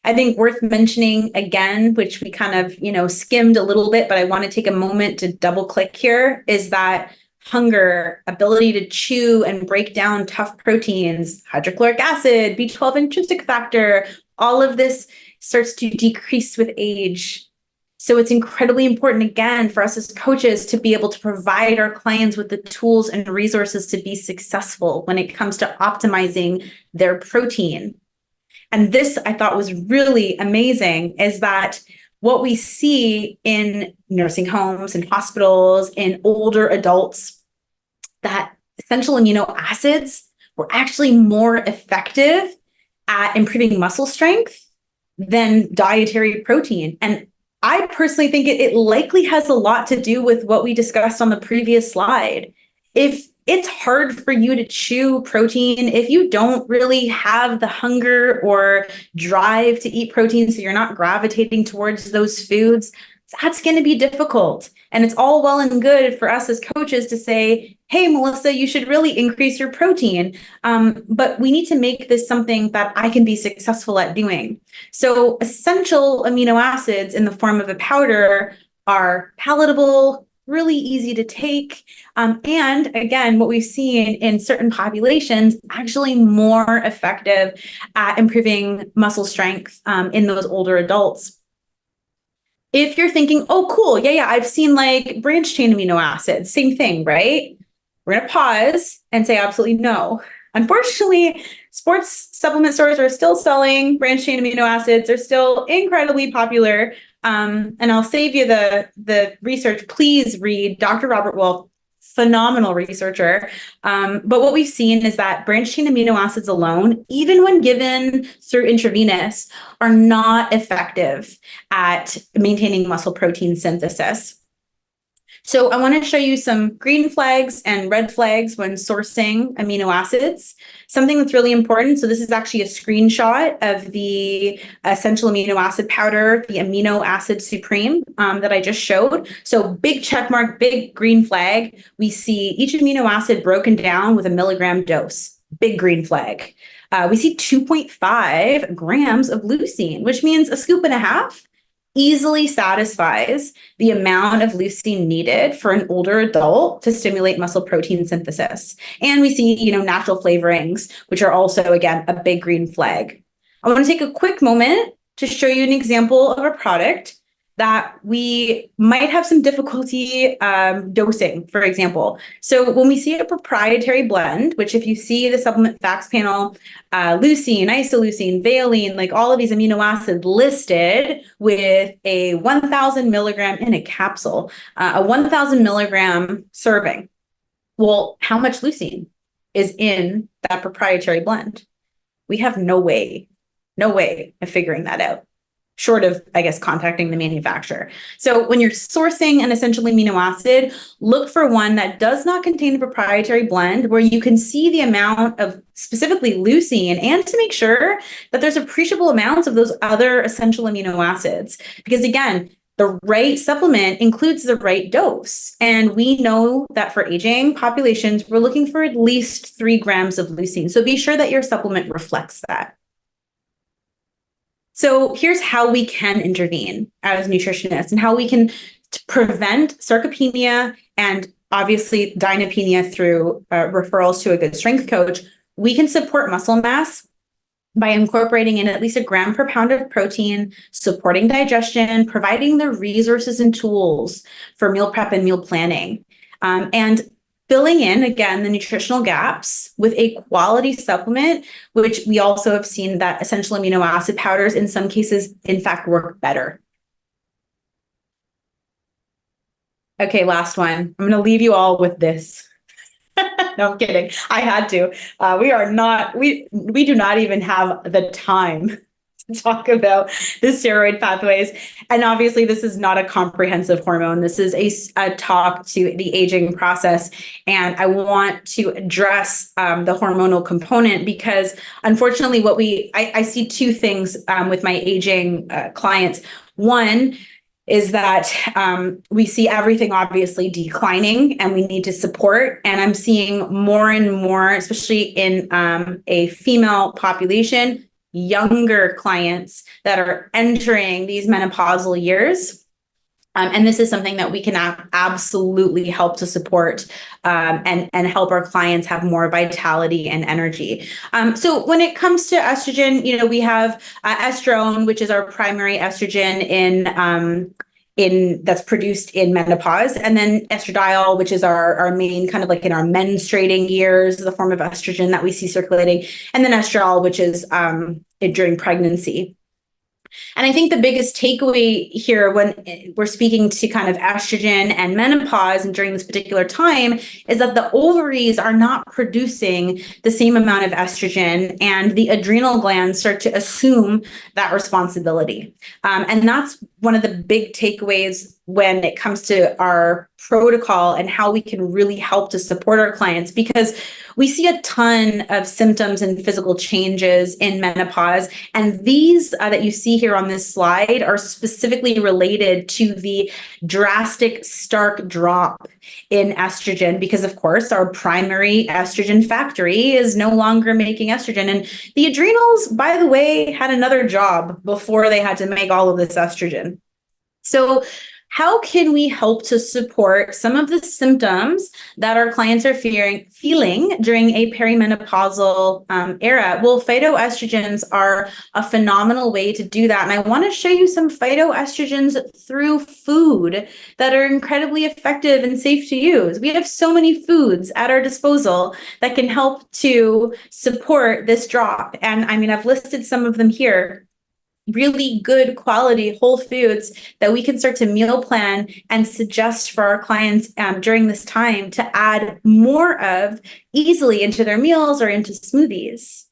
I think worth mentioning again, which we kind of, skimmed a little bit, but I want to take a moment to double click here, is that hunger, ability to chew and break down tough proteins, hydrochloric acid, B12 intrinsic factor, all of this starts to decrease with age. So it's incredibly important, again, for us as coaches to be able to provide our clients with the tools and resources to be successful when it comes to optimizing their protein. And this, I thought, was really amazing, is that what we see in nursing homes and hospitals in older adults, that essential amino acids were actually more effective at improving muscle strength than dietary protein. And I personally think it likely has a lot to do with what we discussed on the previous slide. If it's hard for you to chew protein, if you don't really have the hunger or drive to eat protein, so you're not gravitating towards those foods, that's going to be difficult. And it's all well and good for us as coaches to say, hey, Melissa, you should really increase your protein. But we need to make this something that I can be successful at doing. So essential amino acids in the form of a powder are palatable, really easy to take. And again, what we've seen in certain populations, actually more effective at improving muscle strength in those older adults. If you're thinking, oh, cool, yeah, I've seen like branched chain amino acids, same thing, right? We're going to pause and say absolutely no. Unfortunately, sports supplement stores are still selling branched chain amino acids. They're still incredibly popular. And I'll save you the research. Please read Dr. Robert Wolf, phenomenal researcher. But what we've seen is that branched chain amino acids alone, even when given through intravenous, are not effective at maintaining muscle protein synthesis. So I want to show you some green flags and red flags when sourcing amino acids. Something that's really important. So this is actually a screenshot of the essential amino acid powder, the amino acid supreme that I just showed. So big check mark, big green flag. We see each amino acid broken down with a milligram dose. Big green flag. We see 2.5 grams of leucine, which means a scoop and a half easily satisfies the amount of leucine needed for an older adult to stimulate muscle protein synthesis. And we see, natural flavorings, which are also, again, a big green flag. I want to take a quick moment to show you an example of a product that we might have some difficulty dosing, for example. So when we see a proprietary blend, which if you see the supplement facts panel, leucine, isoleucine, valine, like all of these amino acids listed with a 1,000 milligram in a capsule, a 1,000 milligram serving. Well, how much leucine is in that proprietary blend? We have no way of figuring that out, short of, I guess, contacting the manufacturer. So when you're sourcing an essential amino acid, look for one that does not contain a proprietary blend where you can see the amount of specifically leucine and to make sure that there's appreciable amounts of those other essential amino acids. Because again, the right supplement includes the right dose. And we know that for aging populations, we're looking for at least 3 grams of leucine. So be sure that your supplement reflects that. So here's how we can intervene as nutritionists and how we can prevent sarcopenia and obviously dynapenia through referrals to a good strength coach. We can support muscle mass by incorporating in at least a gram per pound of protein, supporting digestion, providing the resources and tools for meal prep and meal planning, and filling in, again, the nutritional gaps with a quality supplement, which we also have seen that essential amino acid powders in some cases, in fact, work better. Okay, last one. I'm going to leave you all with this. No, I'm kidding. I had to. We do not even have the time to talk about the steroid pathways. And obviously, this is not a comprehensive hormone. This is a talk to the aging process. And I want to address the hormonal component because unfortunately, I see 2 things with my aging clients. One is that we see everything obviously declining and we need to support. And I'm seeing more and more, especially in a female population, younger clients that are entering these menopausal years. And this is something that we can absolutely help to support and help our clients have more vitality and energy. So when it comes to estrogen, we have estrone, which is our primary estrogen in that's produced in menopause, and then estradiol, which is our main kind of like in our menstruating years, the form of estrogen that we see circulating, and then estradiol, which is during pregnancy. And I think the biggest takeaway here when we're speaking to kind of estrogen and menopause and during this particular time is that the ovaries are not producing the same amount of estrogen and the adrenal glands start to assume that responsibility. And that's one of the big takeaways when it comes to our protocol and how we can really help to support our clients, because we see a ton of symptoms and physical changes in menopause. And these that you see here on this slide are specifically related to the drastic, stark drop in estrogen, because of course, our primary estrogen factory is no longer making estrogen. And the adrenals, by the way, had another job before they had to make all of this estrogen. So how can we help to support some of the symptoms that our clients are feeling during a perimenopausal era? Well, phytoestrogens are a phenomenal way to do that. And I want to show you some phytoestrogens through food that are incredibly effective and safe to use. We have so many foods at our disposal that can help to support this drop. And I mean, I've listed some of them here. Really good quality whole foods that we can start to meal plan and suggest for our clients during this time to add more of easily into their meals or into smoothies.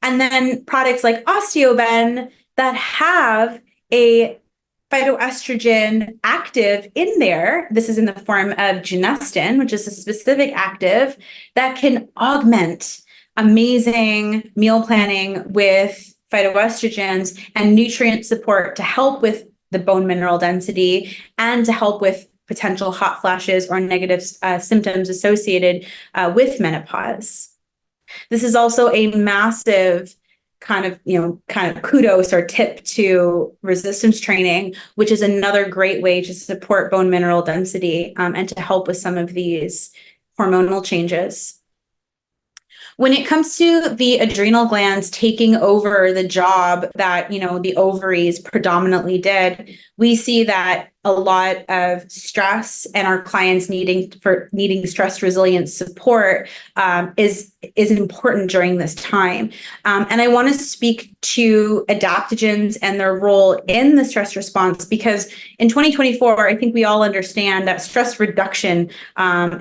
And then products like Osteoben that have a phytoestrogen active in there. This is in the form of genestin, which is a specific active that can augment amazing meal planning with phytoestrogens and nutrient support to help with the bone mineral density and to help with potential hot flashes or negative symptoms associated with menopause. This is also a massive kind of kudos or tip to resistance training, which is another great way to support bone mineral density and to help with some of these hormonal changes. When it comes to the adrenal glands taking over the job that, the ovaries predominantly did, we see that a lot of stress and our clients needing stress resilient support is important during this time. And I want to speak to adaptogens and their role in the stress response, because in 2024, I think we all understand that stress reduction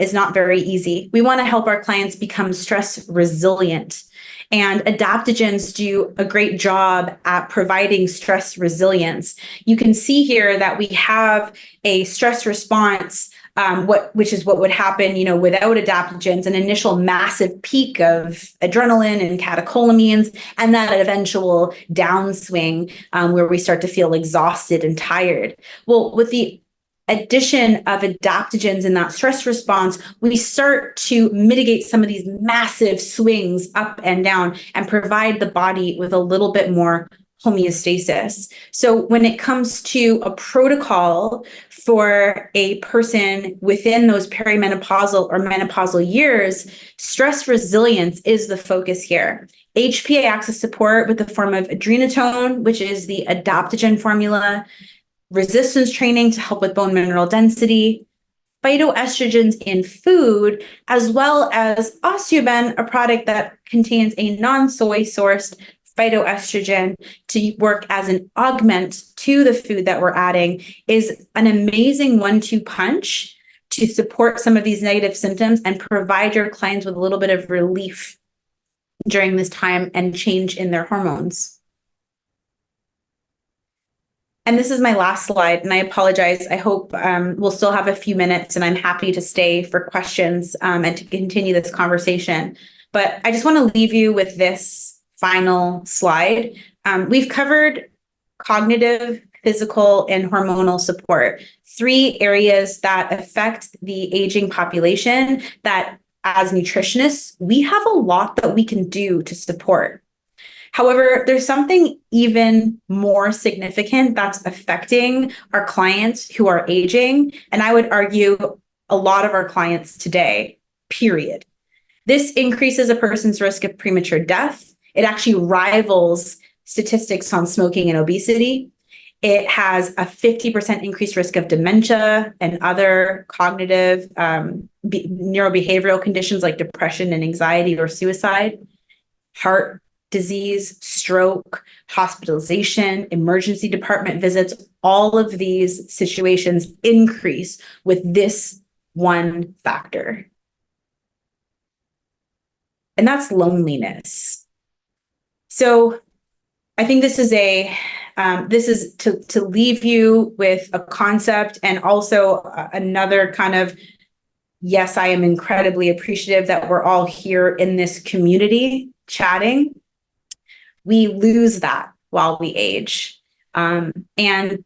is not very easy. We want to help our clients become stress resilient. And adaptogens do a great job at providing stress resilience. You can see here that we have a stress response, which is what would happen, without adaptogens, an initial massive peak of adrenaline and catecholamines, and that eventual downswing where we start to feel exhausted and tired. Well, with the addition of adaptogens in that stress response, we start to mitigate some of these massive swings up and down and provide the body with a little bit more homeostasis. So when it comes to a protocol for a person within those perimenopausal or menopausal years, stress resilience is the focus here. HPA axis support with the form of adrenatone, which is the adaptogen formula, resistance training to help with bone mineral density, phytoestrogens in food, as well as osteoben, a product that contains a non-soy sourced phytoestrogen to work as an augment to the food that we're adding, is an amazing 1-2 punch to support some of these negative symptoms and provide your clients with a little bit of relief during this time and change in their hormones. And this is my last slide, and I apologize. I hope we'll still have a few minutes, and I'm happy to stay for questions and to continue this conversation. But I just want to leave you with this final slide. We've covered cognitive, physical, and hormonal support, 3 areas that affect the aging population that, as nutritionists, we have a lot that we can do to support. However, there's something even more significant that's affecting our clients who are aging, and I would argue a lot of our clients today, period. This increases a person's risk of premature death. It actually rivals statistics on smoking and obesity. It has a 50% increased risk of dementia and other cognitive neurobehavioral conditions like depression and anxiety or suicide, heart disease, stroke, hospitalization, emergency department visits. All of these situations increase with this one factor. And that's loneliness. So I think this is to leave you with a concept, and also another kind of, yes, I am incredibly appreciative that we're all here in this community chatting. We lose that while we age. And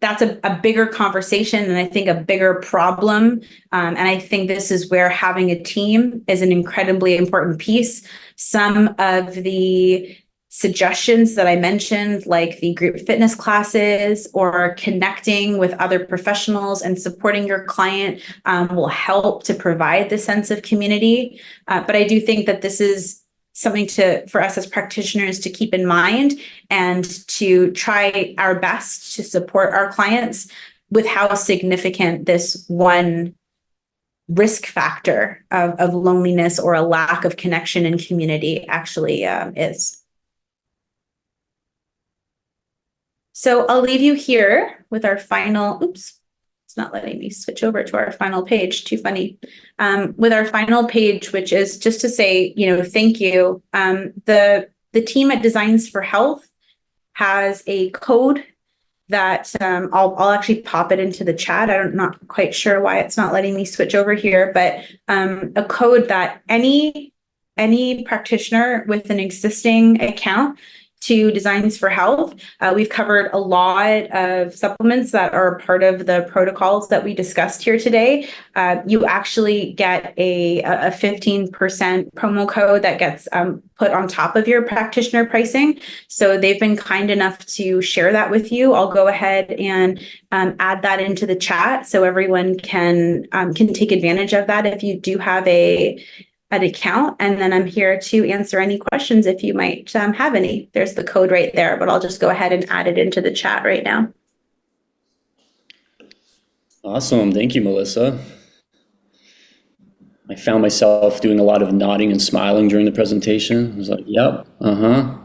that's a bigger conversation, and I think a bigger problem. And I think this is where having a team is an incredibly important piece. Some of the suggestions that I mentioned, like the group fitness classes or connecting with other professionals and supporting your client, will help to provide the sense of community. But I do think that this is something for us as practitioners to keep in mind and to try our best to support our clients with how significant this one risk factor of loneliness or a lack of connection and community actually is. So I'll leave you here with our final, oops, it's not letting me switch over to our final page, too funny. With our final page, which is just to say, thank you. The team at Designs for Health has a code that I'll actually pop it into the chat. I'm not quite sure why it's not letting me switch over here, but a code that any practitioner with an existing account to Designs for Health. We've covered a lot of supplements that are part of the protocols that we discussed here today. You actually get a 15% promo code that gets put on top of your practitioner pricing. So they've been kind enough to share that with you. I'll go ahead and add that into the chat so everyone can take advantage of that if you do have an account, and then I'm here to answer any questions if you might have any. There's the code right there, but I'll just go ahead and add it into the chat right now. Awesome. Thank you, Melissa. I found myself doing a lot of nodding and smiling during the presentation. I was like, yep,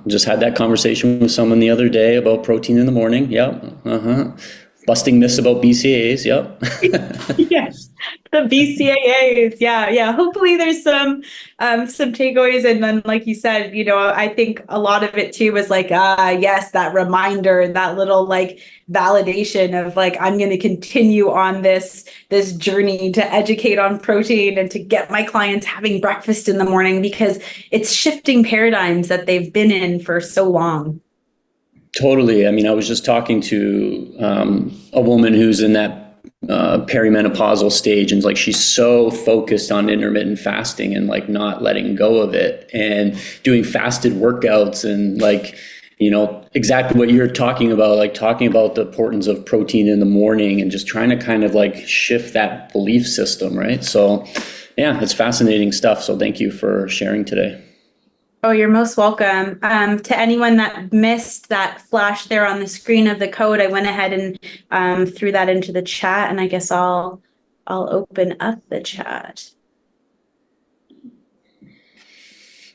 Just had that conversation with someone the other day about protein in the morning. Yep, Busting myths about BCAAs. Yep. Yes, the BCAAs. Yeah. Hopefully there's some takeaways. And then, like you said, I think a lot of it too was like, yes, that reminder, that little like validation of like, I'm going to continue on this journey to educate on protein and to get my clients having breakfast in the morning, because it's shifting paradigms that they've been in for so long. Totally. I mean, I was just talking to a woman who's in that perimenopausal stage, and like she's so focused on intermittent fasting and like not letting go of it and doing fasted workouts and like, exactly what you're talking about, like talking about the importance of protein in the morning and just trying to kind of like shift that belief system, right? So yeah, it's fascinating stuff. So thank you for sharing today. Oh, you're most welcome. To anyone that missed that flash there on the screen of the code, I went ahead and threw that into the chat, and I guess I'll open up the chat.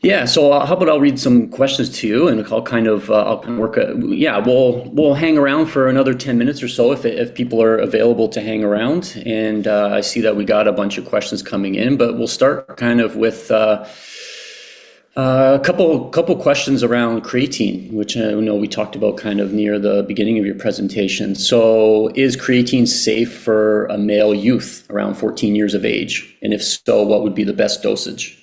Yeah. So how about I'll read some questions to you, and I'll kind of work. We'll hang around for another 10 minutes or so if people are available to hang around. And I see that we got a bunch of questions coming in, but we'll start kind of with. A couple questions around creatine, which I know we talked about kind of near the beginning of your presentation. So is creatine safe for a male youth around 14 years of age? And if so, what would be the best dosage?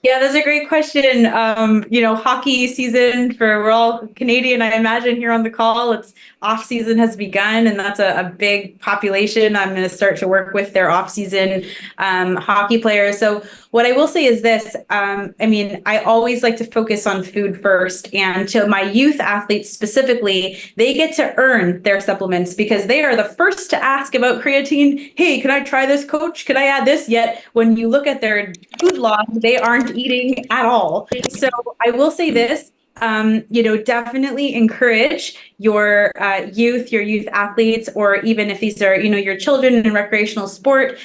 Yeah, that's a great question. Hockey season we're all Canadian, I imagine, here on the call. It's off season has begun, and that's a big population. I'm going to start to work with their off season hockey players. So what I will say is this, I always like to focus on food first, and to my youth athletes specifically, they get to earn their supplements because they are the first to ask about creatine. Hey, can I try this, coach? Can I add this? Yet when you look at their food log, they aren't eating at all. So I will say this, definitely encourage your youth athletes, or even if these are, your children in recreational sport.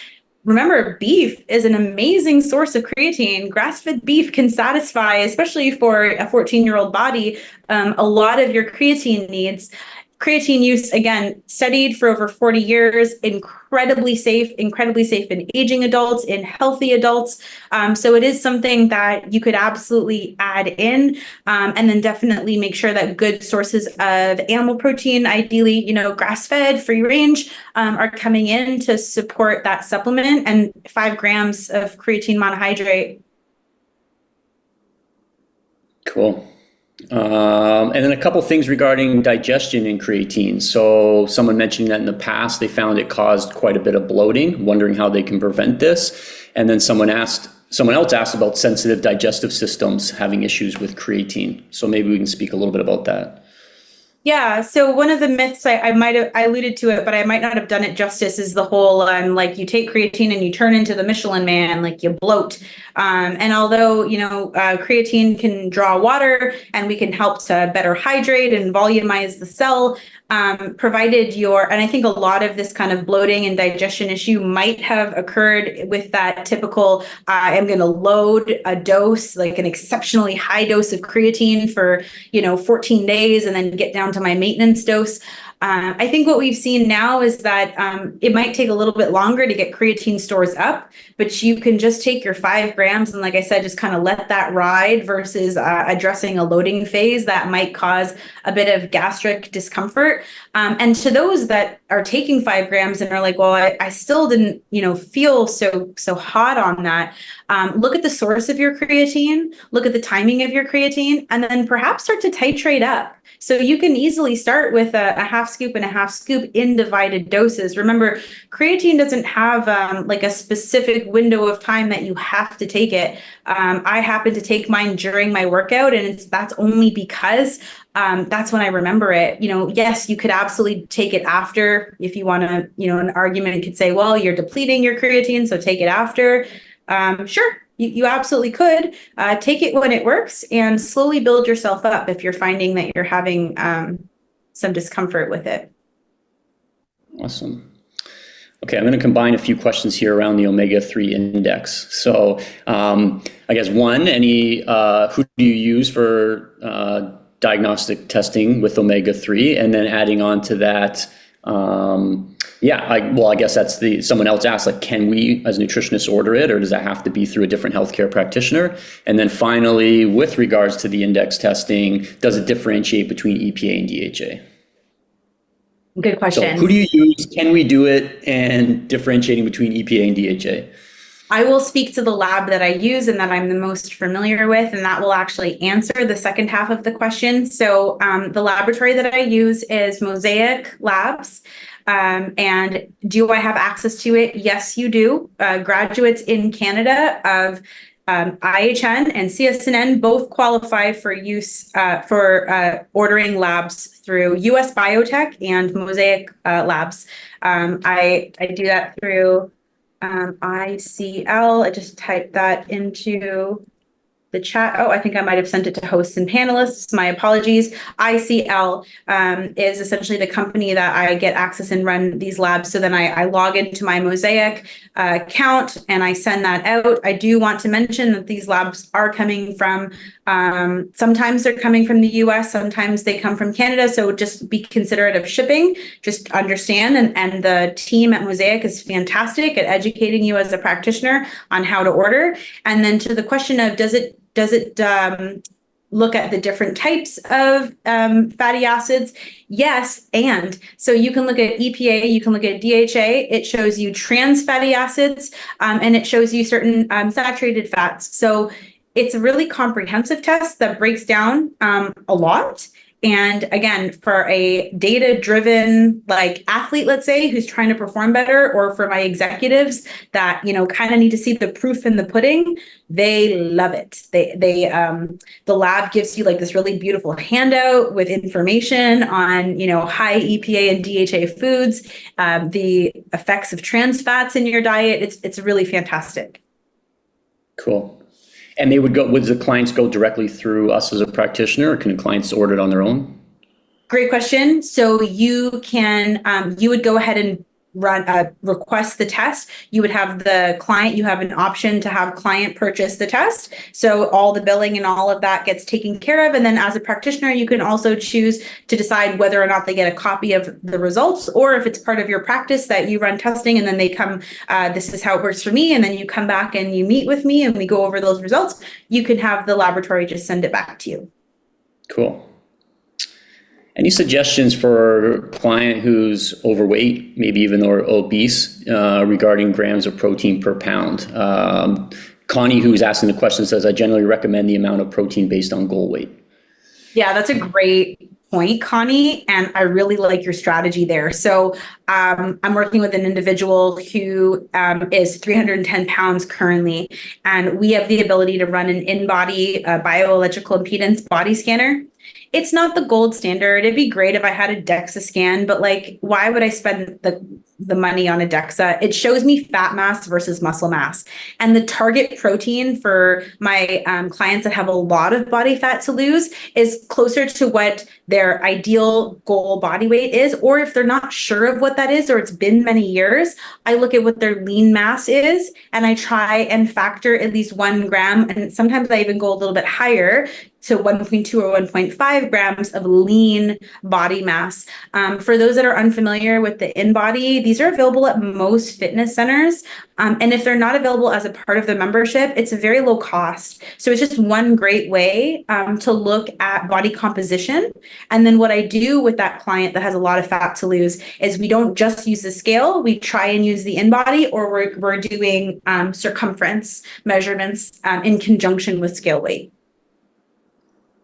Remember, beef is an amazing source of creatine. Grass-fed beef can satisfy, especially for a 14-year-old body, a lot of your creatine needs. Creatine use, again, studied for over 40 years, incredibly safe in aging adults, in healthy adults. So it is something that you could absolutely add in, and then definitely make sure that good sources of animal protein, ideally, grass-fed, free range, are coming in to support that supplement, and 5 grams of creatine monohydrate. Cool. And then a couple things regarding digestion in creatine. So someone mentioned that in the past, they found it caused quite a bit of bloating, wondering how they can prevent this. And then someone else asked about sensitive digestive systems having issues with creatine. So maybe we can speak a little bit about that. Yeah. So one of the myths I alluded to it, but I might not have done it justice, is the whole like you take creatine and you turn into the Michelin Man, like you bloat. And although creatine can draw water and we can help to better hydrate and volumize the cell, provided and I think a lot of this kind of bloating and digestion issue might have occurred with that typical, I'm going to load a dose, like an exceptionally high dose of creatine for, 14 days and then get down to my maintenance dose. I think what we've seen now is that it might take a little bit longer to get creatine stores up, but you can just take your 5 grams and, like I said, just kind of let that ride versus addressing a loading phase that might cause a bit of gastric discomfort. And to those that are taking 5 grams and are like, well, I still didn't, feel so hot on that. Look at the source of your creatine, look at the timing of your creatine, and then perhaps start to titrate up. So you can easily start with a half scoop and a half scoop in divided doses. Remember, creatine doesn't have like a specific window of time that you have to take it. I happen to take mine during my workout, and that's only because that's when I remember it. Yes, you could absolutely take it after if you want to, an argument could say, well, you're depleting your creatine, so take it after. Sure. You absolutely could take it when it works and slowly build yourself up if you're finding that you're having some discomfort with it. Awesome. Okay, I'm going to combine a few questions here around the omega-3 index. So I guess who do you use for diagnostic testing with omega-3? And then adding on to that, I guess that's someone else asked, like, can we as nutritionists order it, or does that have to be through a different healthcare practitioner? And then finally, with regards to the index testing, does it differentiate between EPA and DHA? Good question. So who do you use? Can we do it? And differentiating between EPA and DHA? I will speak to the lab that I use and that I'm the most familiar with, and that will actually answer the second half of the question. So the laboratory that I use is Mosaic Labs. And do I have access to it? Yes, you do. Graduates in Canada of IHN and CSNN both qualify for use for ordering labs through US Biotech and Mosaic Labs. I do that through ICL. I just typed that into the chat. Oh, I think I might have sent it to hosts and panelists. My apologies. ICL is essentially the company that I get access and run these labs. So then I log into my Mosaic account and I send that out. I do want to mention that these labs are coming from, sometimes they're coming from the US, sometimes they come from Canada. So just be considerate of shipping, just understand. And the team at Mosaic is fantastic at educating you as a practitioner on how to order. And then to the question of, does it look at the different types of fatty acids? Yes, and so you can look at EPA, you can look at DHA. It shows you trans fatty acids, and it shows you certain saturated fats. So it's a really comprehensive test that breaks down a lot. And again, for a data-driven like athlete, let's say, who's trying to perform better, or for my executives that, kind of need to see the proof in the pudding, they love it. The lab gives you like this really beautiful handout with information on, high EPA and DHA foods, the effects of trans fats in your diet. It's really fantastic. Cool. And would the clients go directly through us as a practitioner, or can the clients order it on their own? Great question. So you can, you would go ahead and request the test. You would have the client, you have an option to have client purchase the test. So all the billing and all of that gets taken care of. And then as a practitioner, you can also choose to decide whether or not they get a copy of the results, or if it's part of your practice that you run testing and then they come, this is how it works for me. And then you come back and you meet with me and we go over those results. You can have the laboratory just send it back to you. Cool. Any suggestions for a client who's overweight, maybe even or obese, regarding grams of protein per pound? Connie, who's asking the question, says, I generally recommend the amount of protein based on goal weight. Yeah, that's a great point, Connie, and I really like your strategy there. So I'm working with an individual who is 310 pounds currently, and we have the ability to run an in-body bioelectrical impedance body scanner. It's not the gold standard. It'd be great if I had a DEXA scan, but like, why would I spend the money on a DEXA? It shows me fat mass versus muscle mass. And the target protein for my clients that have a lot of body fat to lose is closer to what their ideal goal body weight is. Or if they're not sure of what that is, or it's been many years, I look at what their lean mass is and I try and factor at least 1 gram. And sometimes I even go a little bit higher to 1.2 or 1.5 25 grams of lean body mass. For those that are unfamiliar with the InBody, these are available at most fitness centers. And if they're not available as a part of the membership, it's a very low cost. So it's just one great way to look at body composition. And then what I do with that client that has a lot of fat to lose is we don't just use the scale. We try and use the InBody, or we're doing circumference measurements in conjunction with scale weight.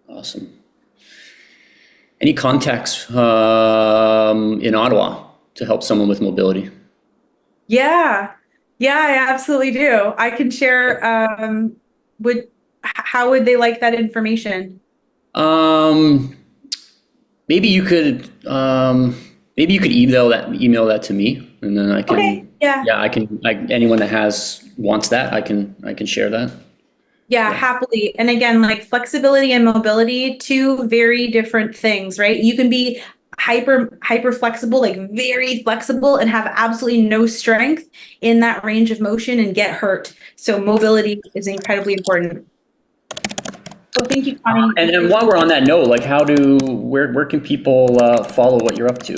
Awesome. Any contacts in Ottawa to help someone with mobility? Yeah, I absolutely do. I can share. How would they like that information? Maybe you could email that to me, and then I can. Okay. Yeah. Yeah, I can. Anyone that wants that, I can share that. Yeah, happily. And again, like flexibility and mobility, two very different things, right? You can be hyper flexible, like very flexible, and have absolutely no strength in that range of motion and get hurt. So mobility is incredibly important. Well, thank you, Connie. And while we're on that note, like where can people follow what you're up to?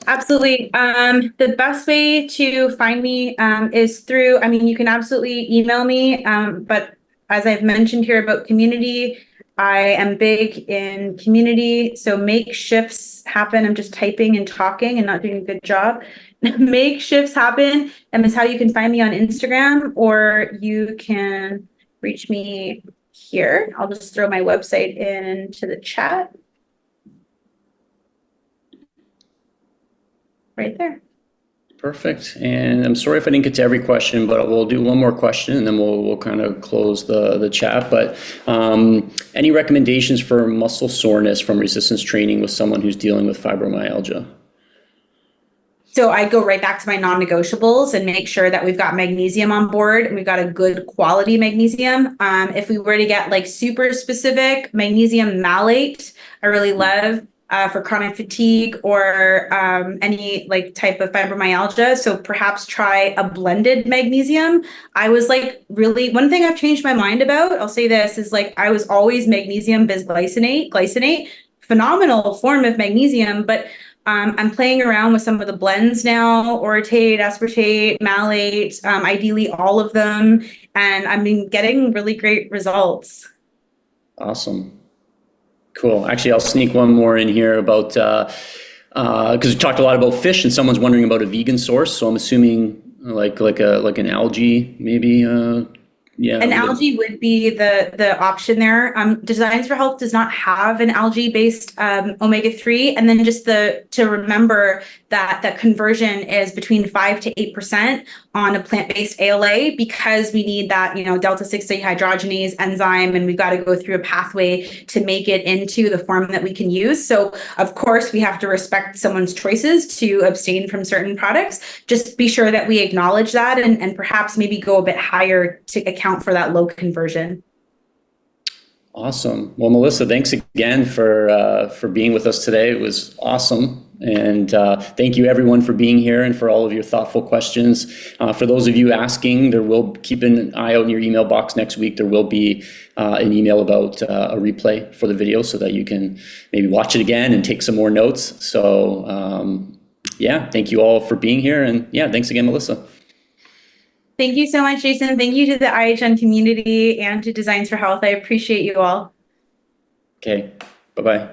Absolutely. The best way to find me is through, you can absolutely email me, but as I've mentioned here about community, I am big in community, so make shifts happen. I'm just typing and talking and not doing a good job. Make shifts happen, and is how you can find me on Instagram, or you can reach me here. I'll just throw my website into the chat. Right there. Perfect. And I'm sorry if I didn't get to every question, but we'll do one more question and then we'll kind of close the chat. But any recommendations for muscle soreness from resistance training with someone who's dealing with fibromyalgia? So I go right back to my non-negotiables and make sure that we've got magnesium on board and we've got a good quality magnesium. If we were to get like super specific, magnesium malate, I really love. For chronic fatigue or any like type of fibromyalgia. So perhaps try a blended magnesium. I was like, really, one thing I've changed my mind about, I'll say this, is like I was always magnesium bisglycinate, phenomenal form of magnesium, but I'm playing around with some of the blends now, orotate, aspartate, malate, ideally all of them. And I've been getting really great results. Awesome. Cool. Actually, I'll sneak one more in here about, because we talked a lot about fish and someone's wondering about a vegan source. So I'm assuming like an algae, maybe. Yeah. An algae would be the option there. Designs for Health does not have an algae-based omega-3. And then just to remember that conversion is between 5 to 8% on a plant-based ALA, because we need that, delta-6 dehydrogenase enzyme, and we've got to go through a pathway to make it into the form that we can use. So of course we have to respect someone's choices to abstain from certain products. Just be sure that we acknowledge that and perhaps maybe go a bit higher to account for that low conversion. Awesome. Well, Melissa, thanks again for being with us today. It was awesome. And thank you everyone for being here and for all of your thoughtful questions. For those of you asking, keep an eye out in your email box next week. There will be an email about a replay for the video so that you can maybe watch it again and take some more notes. So thank you all for being here. And thanks again, Melissa. Thank you so much, Jason. Thank you to the IHN community and to Designs for Health. I appreciate you all. Okay. Bye-bye.